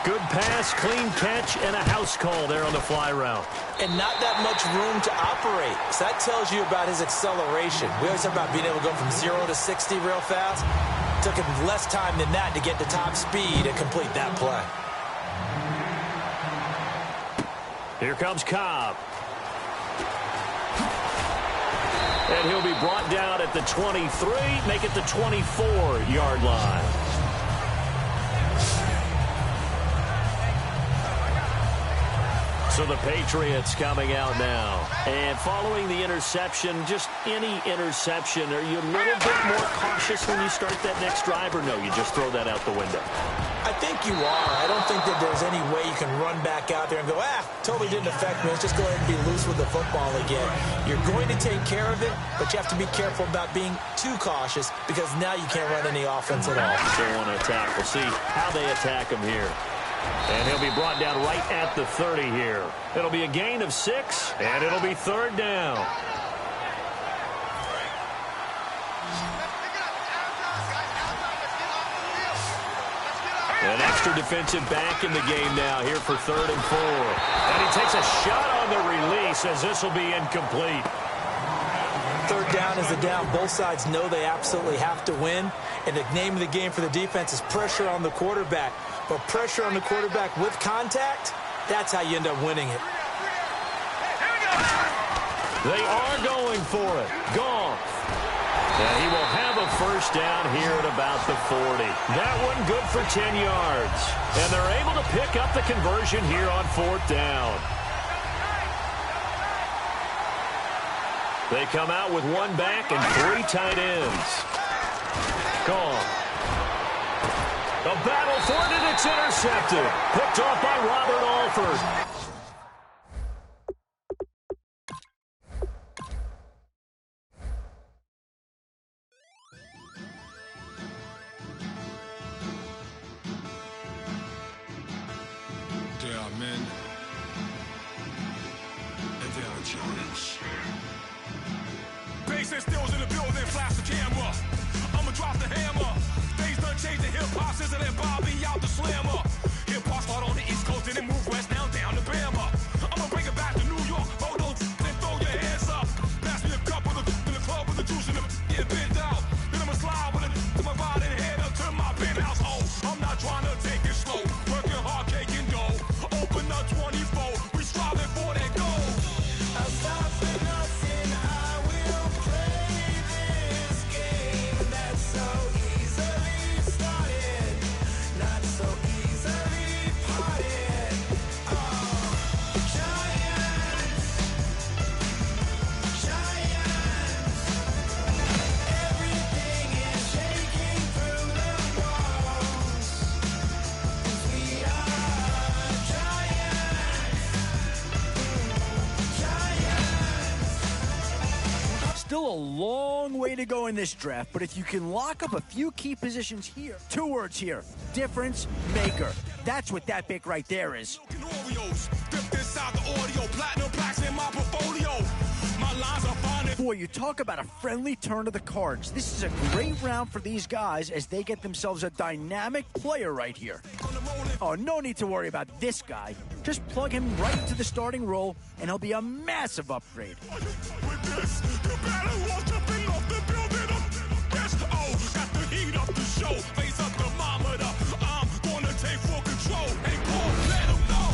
Speaker 2: Good pass, clean catch, and a house call there on the fly route.
Speaker 1: And not that much room to operate. So that tells you about his acceleration. We always talk about being able to go from 0 to 60 real fast. It took him less time than that to get to top speed and complete that play.
Speaker 2: Here comes Cobb. And he'll be brought down at the 23, make it the 24-yard line. So the Patriots coming out now. And following the interception, just any interception, are you a little bit more cautious when you start that next drive, or no, you just throw that out the window?
Speaker 1: I think you are. I don't think that there's any way you can run back out there and go, totally didn't affect me. Let's just go ahead and be loose with the football again. You're going to take care of it, but you have to be careful about being too cautious because now you can't run any offense at all.
Speaker 2: Still want to attack. We'll see how they attack him here. And he'll be brought down right at the 30 here. It'll be a gain of 6, and it'll be third down. An extra defensive back in the game now here for 3rd and 4. And he takes a shot on the release as this will be incomplete.
Speaker 1: Third down is the down. Both sides know they absolutely have to win. And the name of the game for the defense is pressure on the quarterback. But pressure on the quarterback with contact, that's how you end up winning it.
Speaker 2: They are going for it. Goff. And he will have a first down here at about the 40. That one good for 10 yards. And they're able to pick up the conversion here on 4th down. They come out with one back and 3 tight ends. Gone. A battle for it, and it's intercepted. Picked off by Robert Alford.
Speaker 6: Yeah, man. And they are challenge.
Speaker 3: Bass and stills in the building, flash the camera. I'ma drop the hammer. Things done changed the hip-hop, sizzle and Bobby out the slammer. Hip-hop start on the East Coast and then move west now down to Bama. I'ma bring it back to New York, hold on, then throw your hands up. Pass me a cup with in the club with the juice in the get bent out. Then I'ma slide with it to my ride and head up to my penthouse. Oh, I'm not trying to take it slow, working hard, cake and dough. Open up 24, we striving for that goal. I'll stop for nothing, I will play this game that's so easily started, not so easily parted. Oh, giants, everything is shaking through the walls. 'Cause we are giants.
Speaker 9: Still a long way to go in this draft, but if you can lock up a few key positions here, 2 words here: difference maker. That's what that pick right there is.
Speaker 3: Oreos, dipped inside the audio, platinum plaques in my portfolio. My lines are fine.
Speaker 9: Boy, you talk about a friendly turn of the cards. This is a great round for these guys as they get themselves a dynamic player right here. Oh, no need to worry about this guy. Just plug him right into the starting role, and he'll be a massive upgrade.
Speaker 3: With this, you better walk up and off the building up best. Oh, got the heat up the show, face up thermometer. I'm gonna take full control. Hey, Paul, let him know.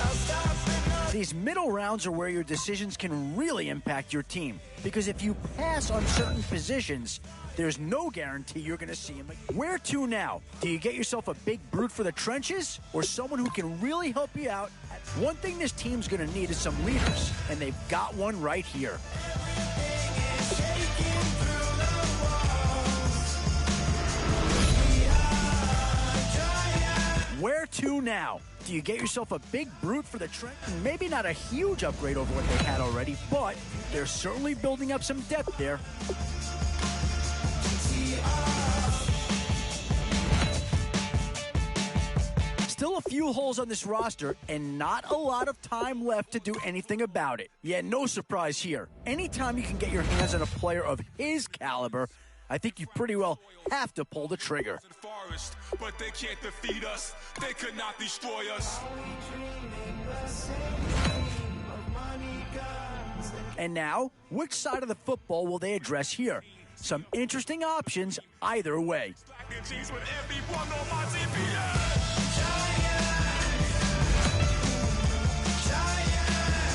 Speaker 3: I'll stop and
Speaker 9: These middle rounds are where your decisions can really impact your team, because if you pass on certain positions, there's no guarantee you're going to see him. Where to now? Do you get yourself a big brute for the trenches, or someone who can really help you out? One thing this team's going to need is some leaders, and they've got one right here. Where to now? Do you get yourself a big brute for the trench? Maybe not a huge upgrade over what they had already, but they're certainly building up some depth there. Still a few holes on this roster, and not a lot of time left to do anything about it. Yeah, no surprise here. Anytime you can get your hands on a player of his caliber, I think you pretty well have to pull the trigger.
Speaker 3: forest, but they can't defeat us. They could not destroy us.
Speaker 9: And now, which side of the football will they address here? Some interesting options either way.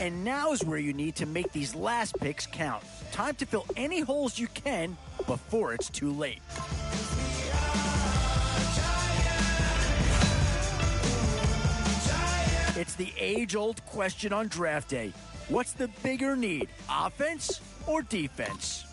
Speaker 9: And now is where you need to make these last picks count. Time to fill any holes you can before it's too late. It's the age-old question on draft day. What's the bigger need, offense or defense?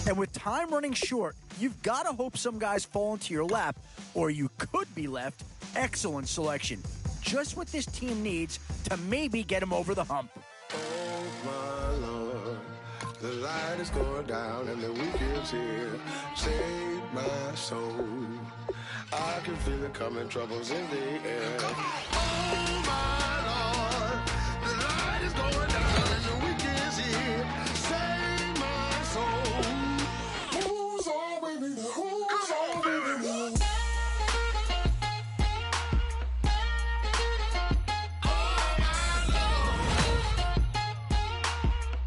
Speaker 9: And with time running short, you've got to hope some guys fall into your lap, or you could be left. Excellent selection. Just what this team needs to maybe get them over the hump.
Speaker 10: Oh, my Lord, the light is going down and the weekend's here. Save my soul. I can feel it coming, troubles in the air. Oh, my Lord, the light is going down and the weekend's here. Save my soul. Who's all with me? Who's all with me?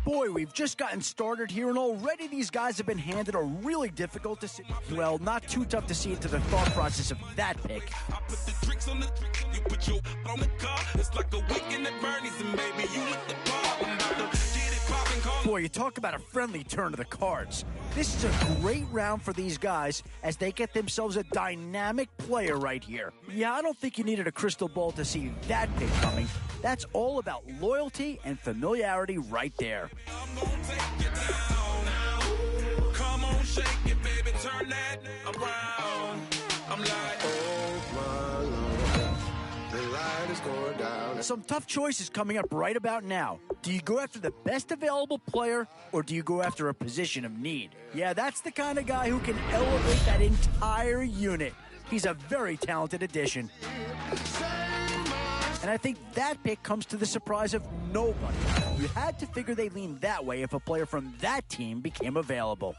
Speaker 9: Boy, we've just gotten started here, and already these guys have been handed a really difficult decision. Well, not too tough to see into the thought process of that pick.
Speaker 3: I put the drinks on the you put your on the car. It's like a weekend at Bernie's, and baby, you look the part. I'm about to get it poppin', call.
Speaker 9: Boy, you talk about a friendly turn to the cards. This is a great round for these guys as they get themselves a dynamic player right here. Yeah, I don't think you needed a crystal ball to see that pick coming. That's all about loyalty and familiarity right there.
Speaker 3: I'm gonna take you down. Come on, shake it, baby, turn that around. I'm like,
Speaker 10: Oh my Lord, the light is going down.
Speaker 9: Some tough choices coming up right about now. Do you go after the best available player, or do you go after a position of need? Yeah, that's the kind of guy who can elevate that entire unit. He's a very talented addition. And I think that pick comes to the surprise of nobody. You had to figure they lean that way if a player from that team became available.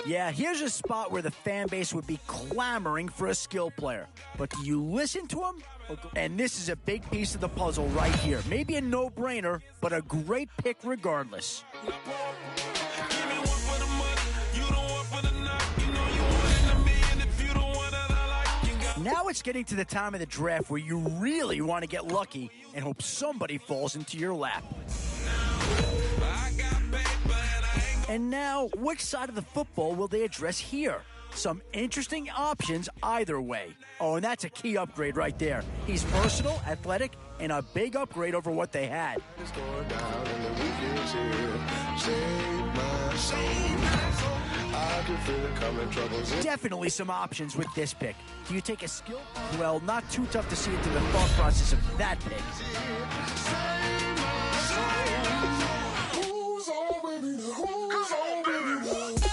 Speaker 9: Yeah, here's a spot where the fan base would be clamoring for a skill player. But do you listen to him? And this is a big piece of the puzzle right here. Maybe a no-brainer, but a great pick regardless.
Speaker 3: give me one for the money, you don't want for the night. You know you want in a million if you don't want that I like. You got
Speaker 9: Now it's getting to the time of the draft where you really want to get lucky and hope somebody falls into your lap.
Speaker 3: I got paper and I ain't
Speaker 9: And now, which side of the football will they address here? Some interesting options either way. Oh, and that's a key upgrade right there. He's versatile, athletic, and a big upgrade over what they had.
Speaker 10: It's going down and the weekend's here. Save my soul. I can feel it coming, troubles in.
Speaker 9: Definitely some options with this pick. Do you take a skill? Well, not too tough to see into the thought process of that pick.
Speaker 10: Who's already there? Who's already there?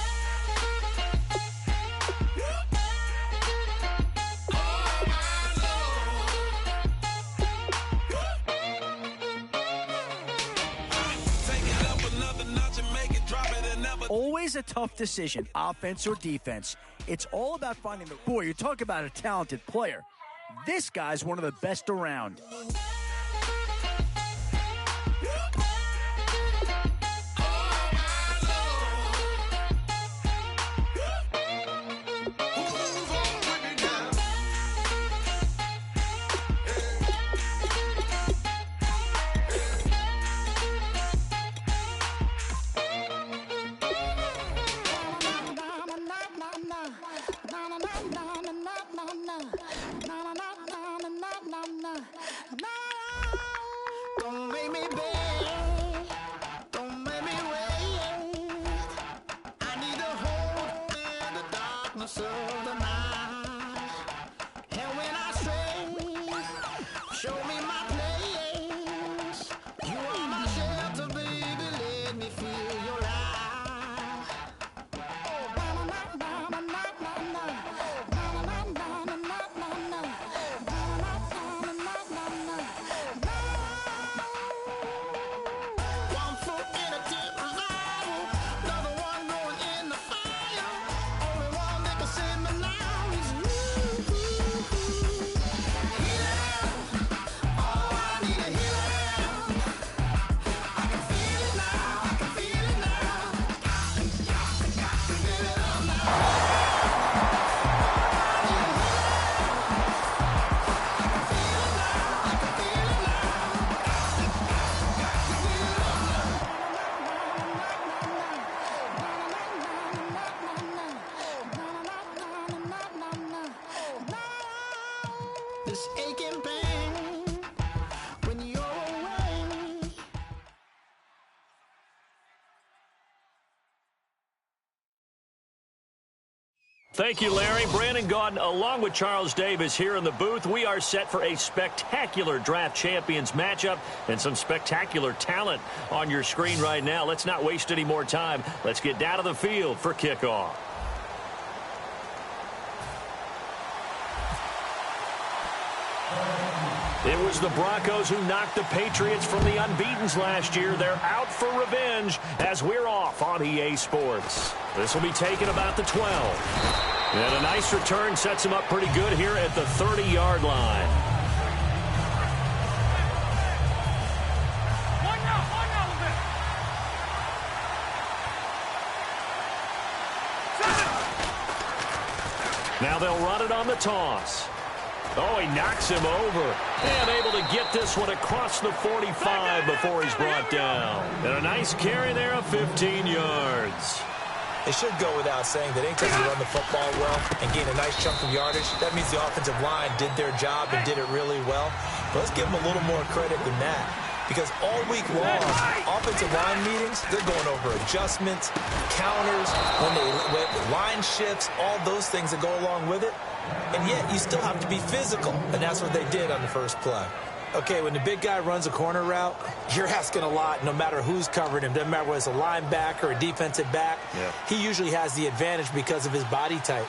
Speaker 3: take it up another notch and make it drop it and never.
Speaker 9: Always a tough decision, offense or defense. It's all about finding the... Boy, you talk about a talented player. This guy's one of the best around.
Speaker 7: Don't make me beg, don't make me wait. I need a hold in the darkness of the night. And when I stray, show me my place. You are my shelter, baby, let me feel your light. Oh, na na na na na na na. Na na na na na na na. Na na na na na na. One foot in a different fire, another one going in the fire. Only one that can save me now is you. Healer, oh, I need a healer. I can feel it now, I can feel it now. Got to give it up now. This aching pain when you're away.
Speaker 2: Thank you, Larry. Brandon Gaudin, along with Charles Davis here in the booth. We are set for a spectacular draft champions matchup and some spectacular talent on your screen right now. Let's not waste any more time. Let's get down to the field for kickoff. It was the Broncos who knocked the Patriots from the unbeatens last year. They're out for revenge as we're off on EA Sports. This will be taken about the 12. And a nice return sets him up pretty good here at the 30-yard line. Now they'll run it on the toss. Oh, he knocks him over. And able to get this one across the 45 before he's brought down. And a nice carry there of 15 yards.
Speaker 1: It should go without saying that anytime you run the football well and gain a nice chunk of yardage, that means the offensive line did their job and did it really well. But let's give them a little more credit than that. Because all week long, offensive line meetings, they're going over adjustments, counters, when line shifts, all those things that go along with it. And yet, you still have to be physical. And that's what they did on the first play. Okay, when the big guy runs a corner route, you're asking a lot no matter who's covering him. Doesn't matter whether it's a linebacker or a defensive back. Yeah. He usually has the advantage because of his body type.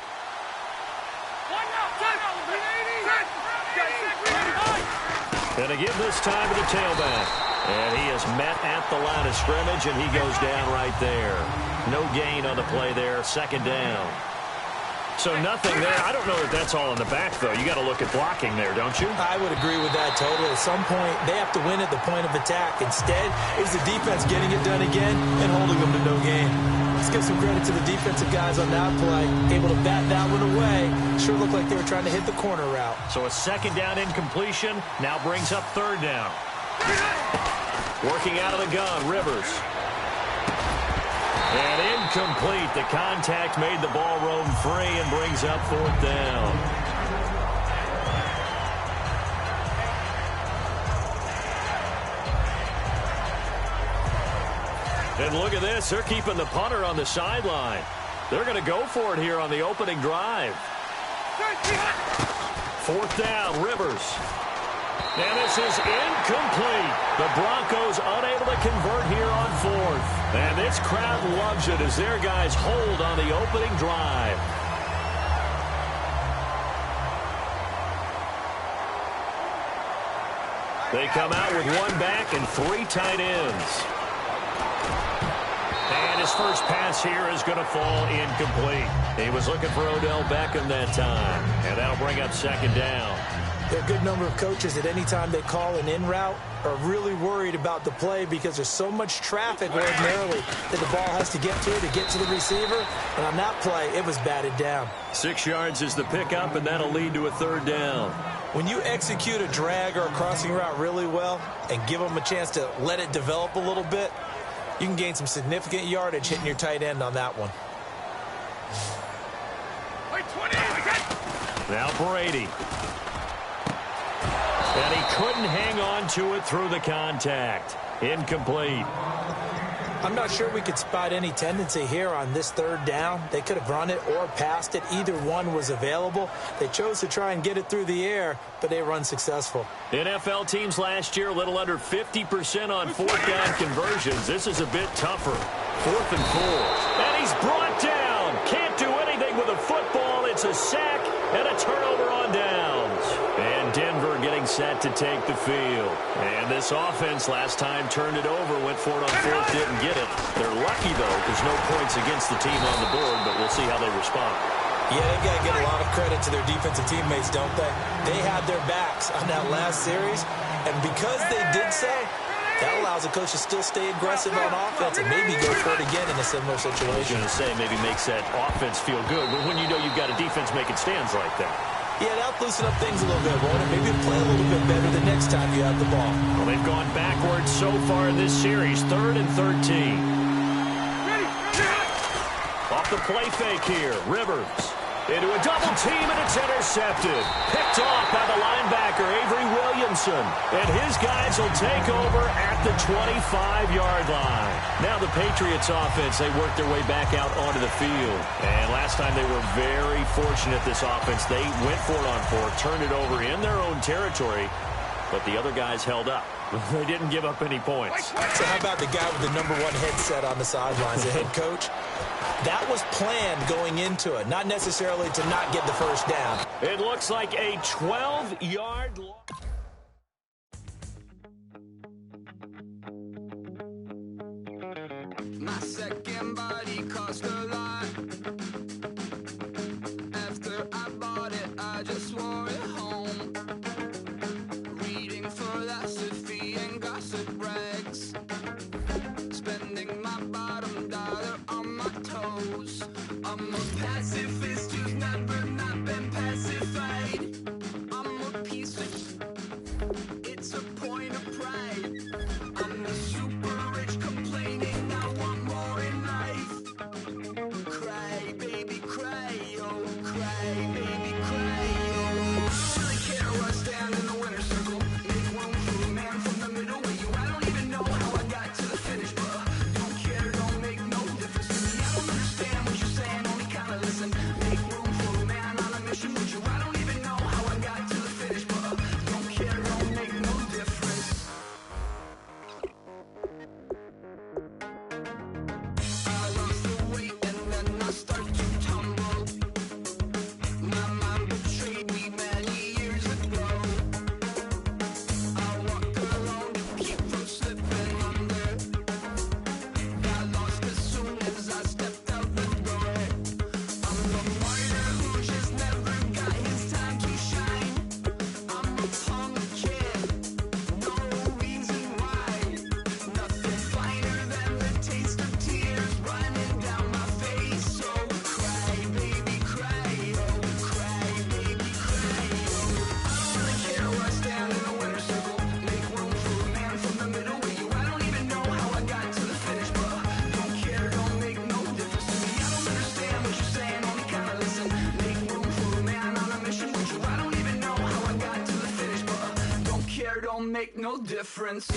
Speaker 2: Going to give this time to the tailback. And he is met at the line of scrimmage, and he goes down right there. No gain on the play there, second down. So nothing there. I don't know if that's all in the back, though. You got to look at blocking there, don't you?
Speaker 1: I would agree with that totally. At some point, they have to win at the point of attack. Instead, it's the defense getting it done again and holding them to no gain. Let's give some credit to the defensive guys on that play. Able to bat that one away. Sure looked like they were trying to hit the corner route.
Speaker 2: So a second down incompletion now brings up third down. Working out of the gun, Rivers. And incomplete. The contact made the ball roam free and brings up fourth down. And look at this. They're keeping the punter on the sideline. They're going to go for it here on the opening drive. Fourth down, Rivers. And this is incomplete. The Broncos unable to convert here on fourth. And this crowd loves it as their guys hold on the opening drive. They come out with one back and three tight ends. And his first pass here is going to fall incomplete. He was looking for Odell Beckham that time. And that'll bring up second down.
Speaker 1: There are a good number of coaches at any time they call an in route are really worried about the play because there's so much traffic ordinarily that the ball has to get to the receiver. And on that play, it was batted down.
Speaker 2: 6 yards is the pickup, and that'll lead to a third down.
Speaker 1: When you execute a drag or a crossing route really well and give them a chance to let it develop a little bit, you can gain some significant yardage hitting your tight end on that one.
Speaker 2: Now Brady. And he couldn't hang on to it through the contact. Incomplete.
Speaker 1: I'm not sure we could spot any tendency here on this third down. They could have run it or passed it. Either one was available. They chose to try and get it through the air, but they were unsuccessful.
Speaker 2: NFL teams last year a little under 50% on fourth down conversions. This is a bit tougher. 4th and 4. And he's brought down. Can't do anything with a football. It's a sack and a turnover on downs. And Denver getting set to take the field. And this offense last time turned it over, went for it on fourth, didn't get it. They're lucky, though. There's no points against the team on the board, but we'll see how they respond.
Speaker 1: Yeah, they got to get a lot of credit to their defensive teammates, don't they? They had their backs on that last series, and because they did so, that allows a coach to still stay aggressive on offense and maybe go for it again in a similar situation.
Speaker 2: I was going to say maybe makes that offense feel good, but when you know you've got a defense making stands like that.
Speaker 1: Yeah, that'll loosen up things a little bit, won't it? Maybe play a little bit better the next time you have the ball.
Speaker 2: Well, they've gone backwards so far in this series, 3rd and 13. Off the play fake here, Rivers. Into a double team, and it's intercepted. Picked off by the linebacker, Avery Williamson. And his guys will take over at the 25-yard line. Now the Patriots offense, they work their way back out onto the field. And last time they were very fortunate, this offense. They went for it on fourth, turned it over in their own territory, but the other guys held up. They didn't give up any points.
Speaker 1: So how about the guy with the -- 1 headset on the sidelines, the head coach? That was planned going into it, not necessarily to not get the first down.
Speaker 2: It looks like a 12-yard loss.
Speaker 7: My second body cost a lot. After I bought it, I just wore it home. Reading philosophy and gossip rags. Spending my bottom dollar on my toes. I'm a pacifist who's never not
Speaker 11: don't make no difference.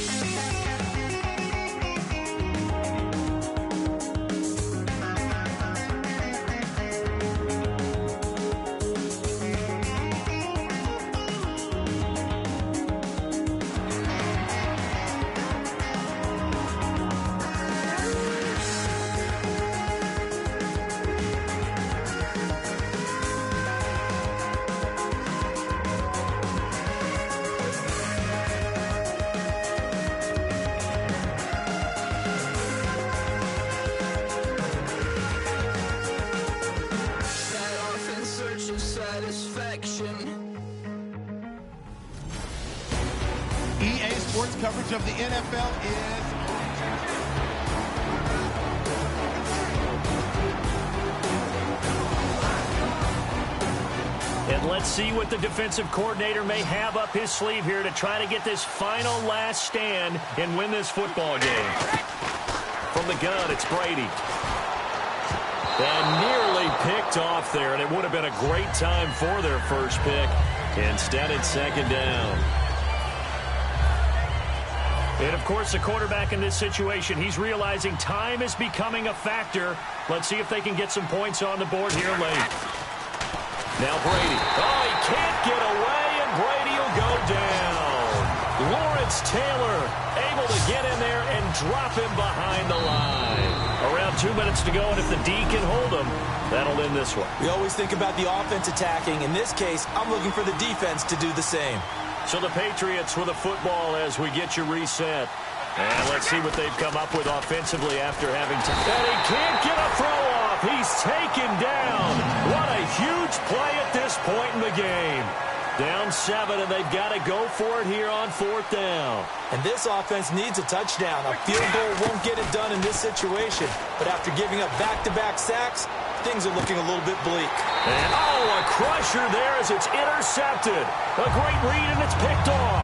Speaker 6: EA Sports coverage of the NFL is...
Speaker 2: And let's see what the defensive coordinator may have up his sleeve here to try to get this final last stand and win this football game. From the gun, it's Brady. And nearly picked off there, and it would have been a great time for their first pick. Instead, it's second down. And, of course, the quarterback in this situation, he's realizing time is becoming a factor. Let's see if they can get some points on the board here late. Now Brady. Oh, he can't get away, and Brady will go down. Lawrence Taylor able to get in there and drop him behind the line. Around 2 minutes to go, and if the D can hold him, that'll end this one.
Speaker 1: We always think about the offense attacking. In this case, I'm looking for the defense to do the same.
Speaker 2: So the Patriots with a football as we get you reset. And let's see what they've come up with offensively after having time. And he can't get a throw off. He's taken down. What a huge play at this point in the game. Down 7, and they've got to go for it here on 4th down.
Speaker 1: And this offense needs a touchdown. A field goal won't get it done in this situation. But after giving up back-to-back sacks, things are looking a little bit bleak.
Speaker 2: And, oh, a crusher there as it's intercepted. A great read, and it's picked off.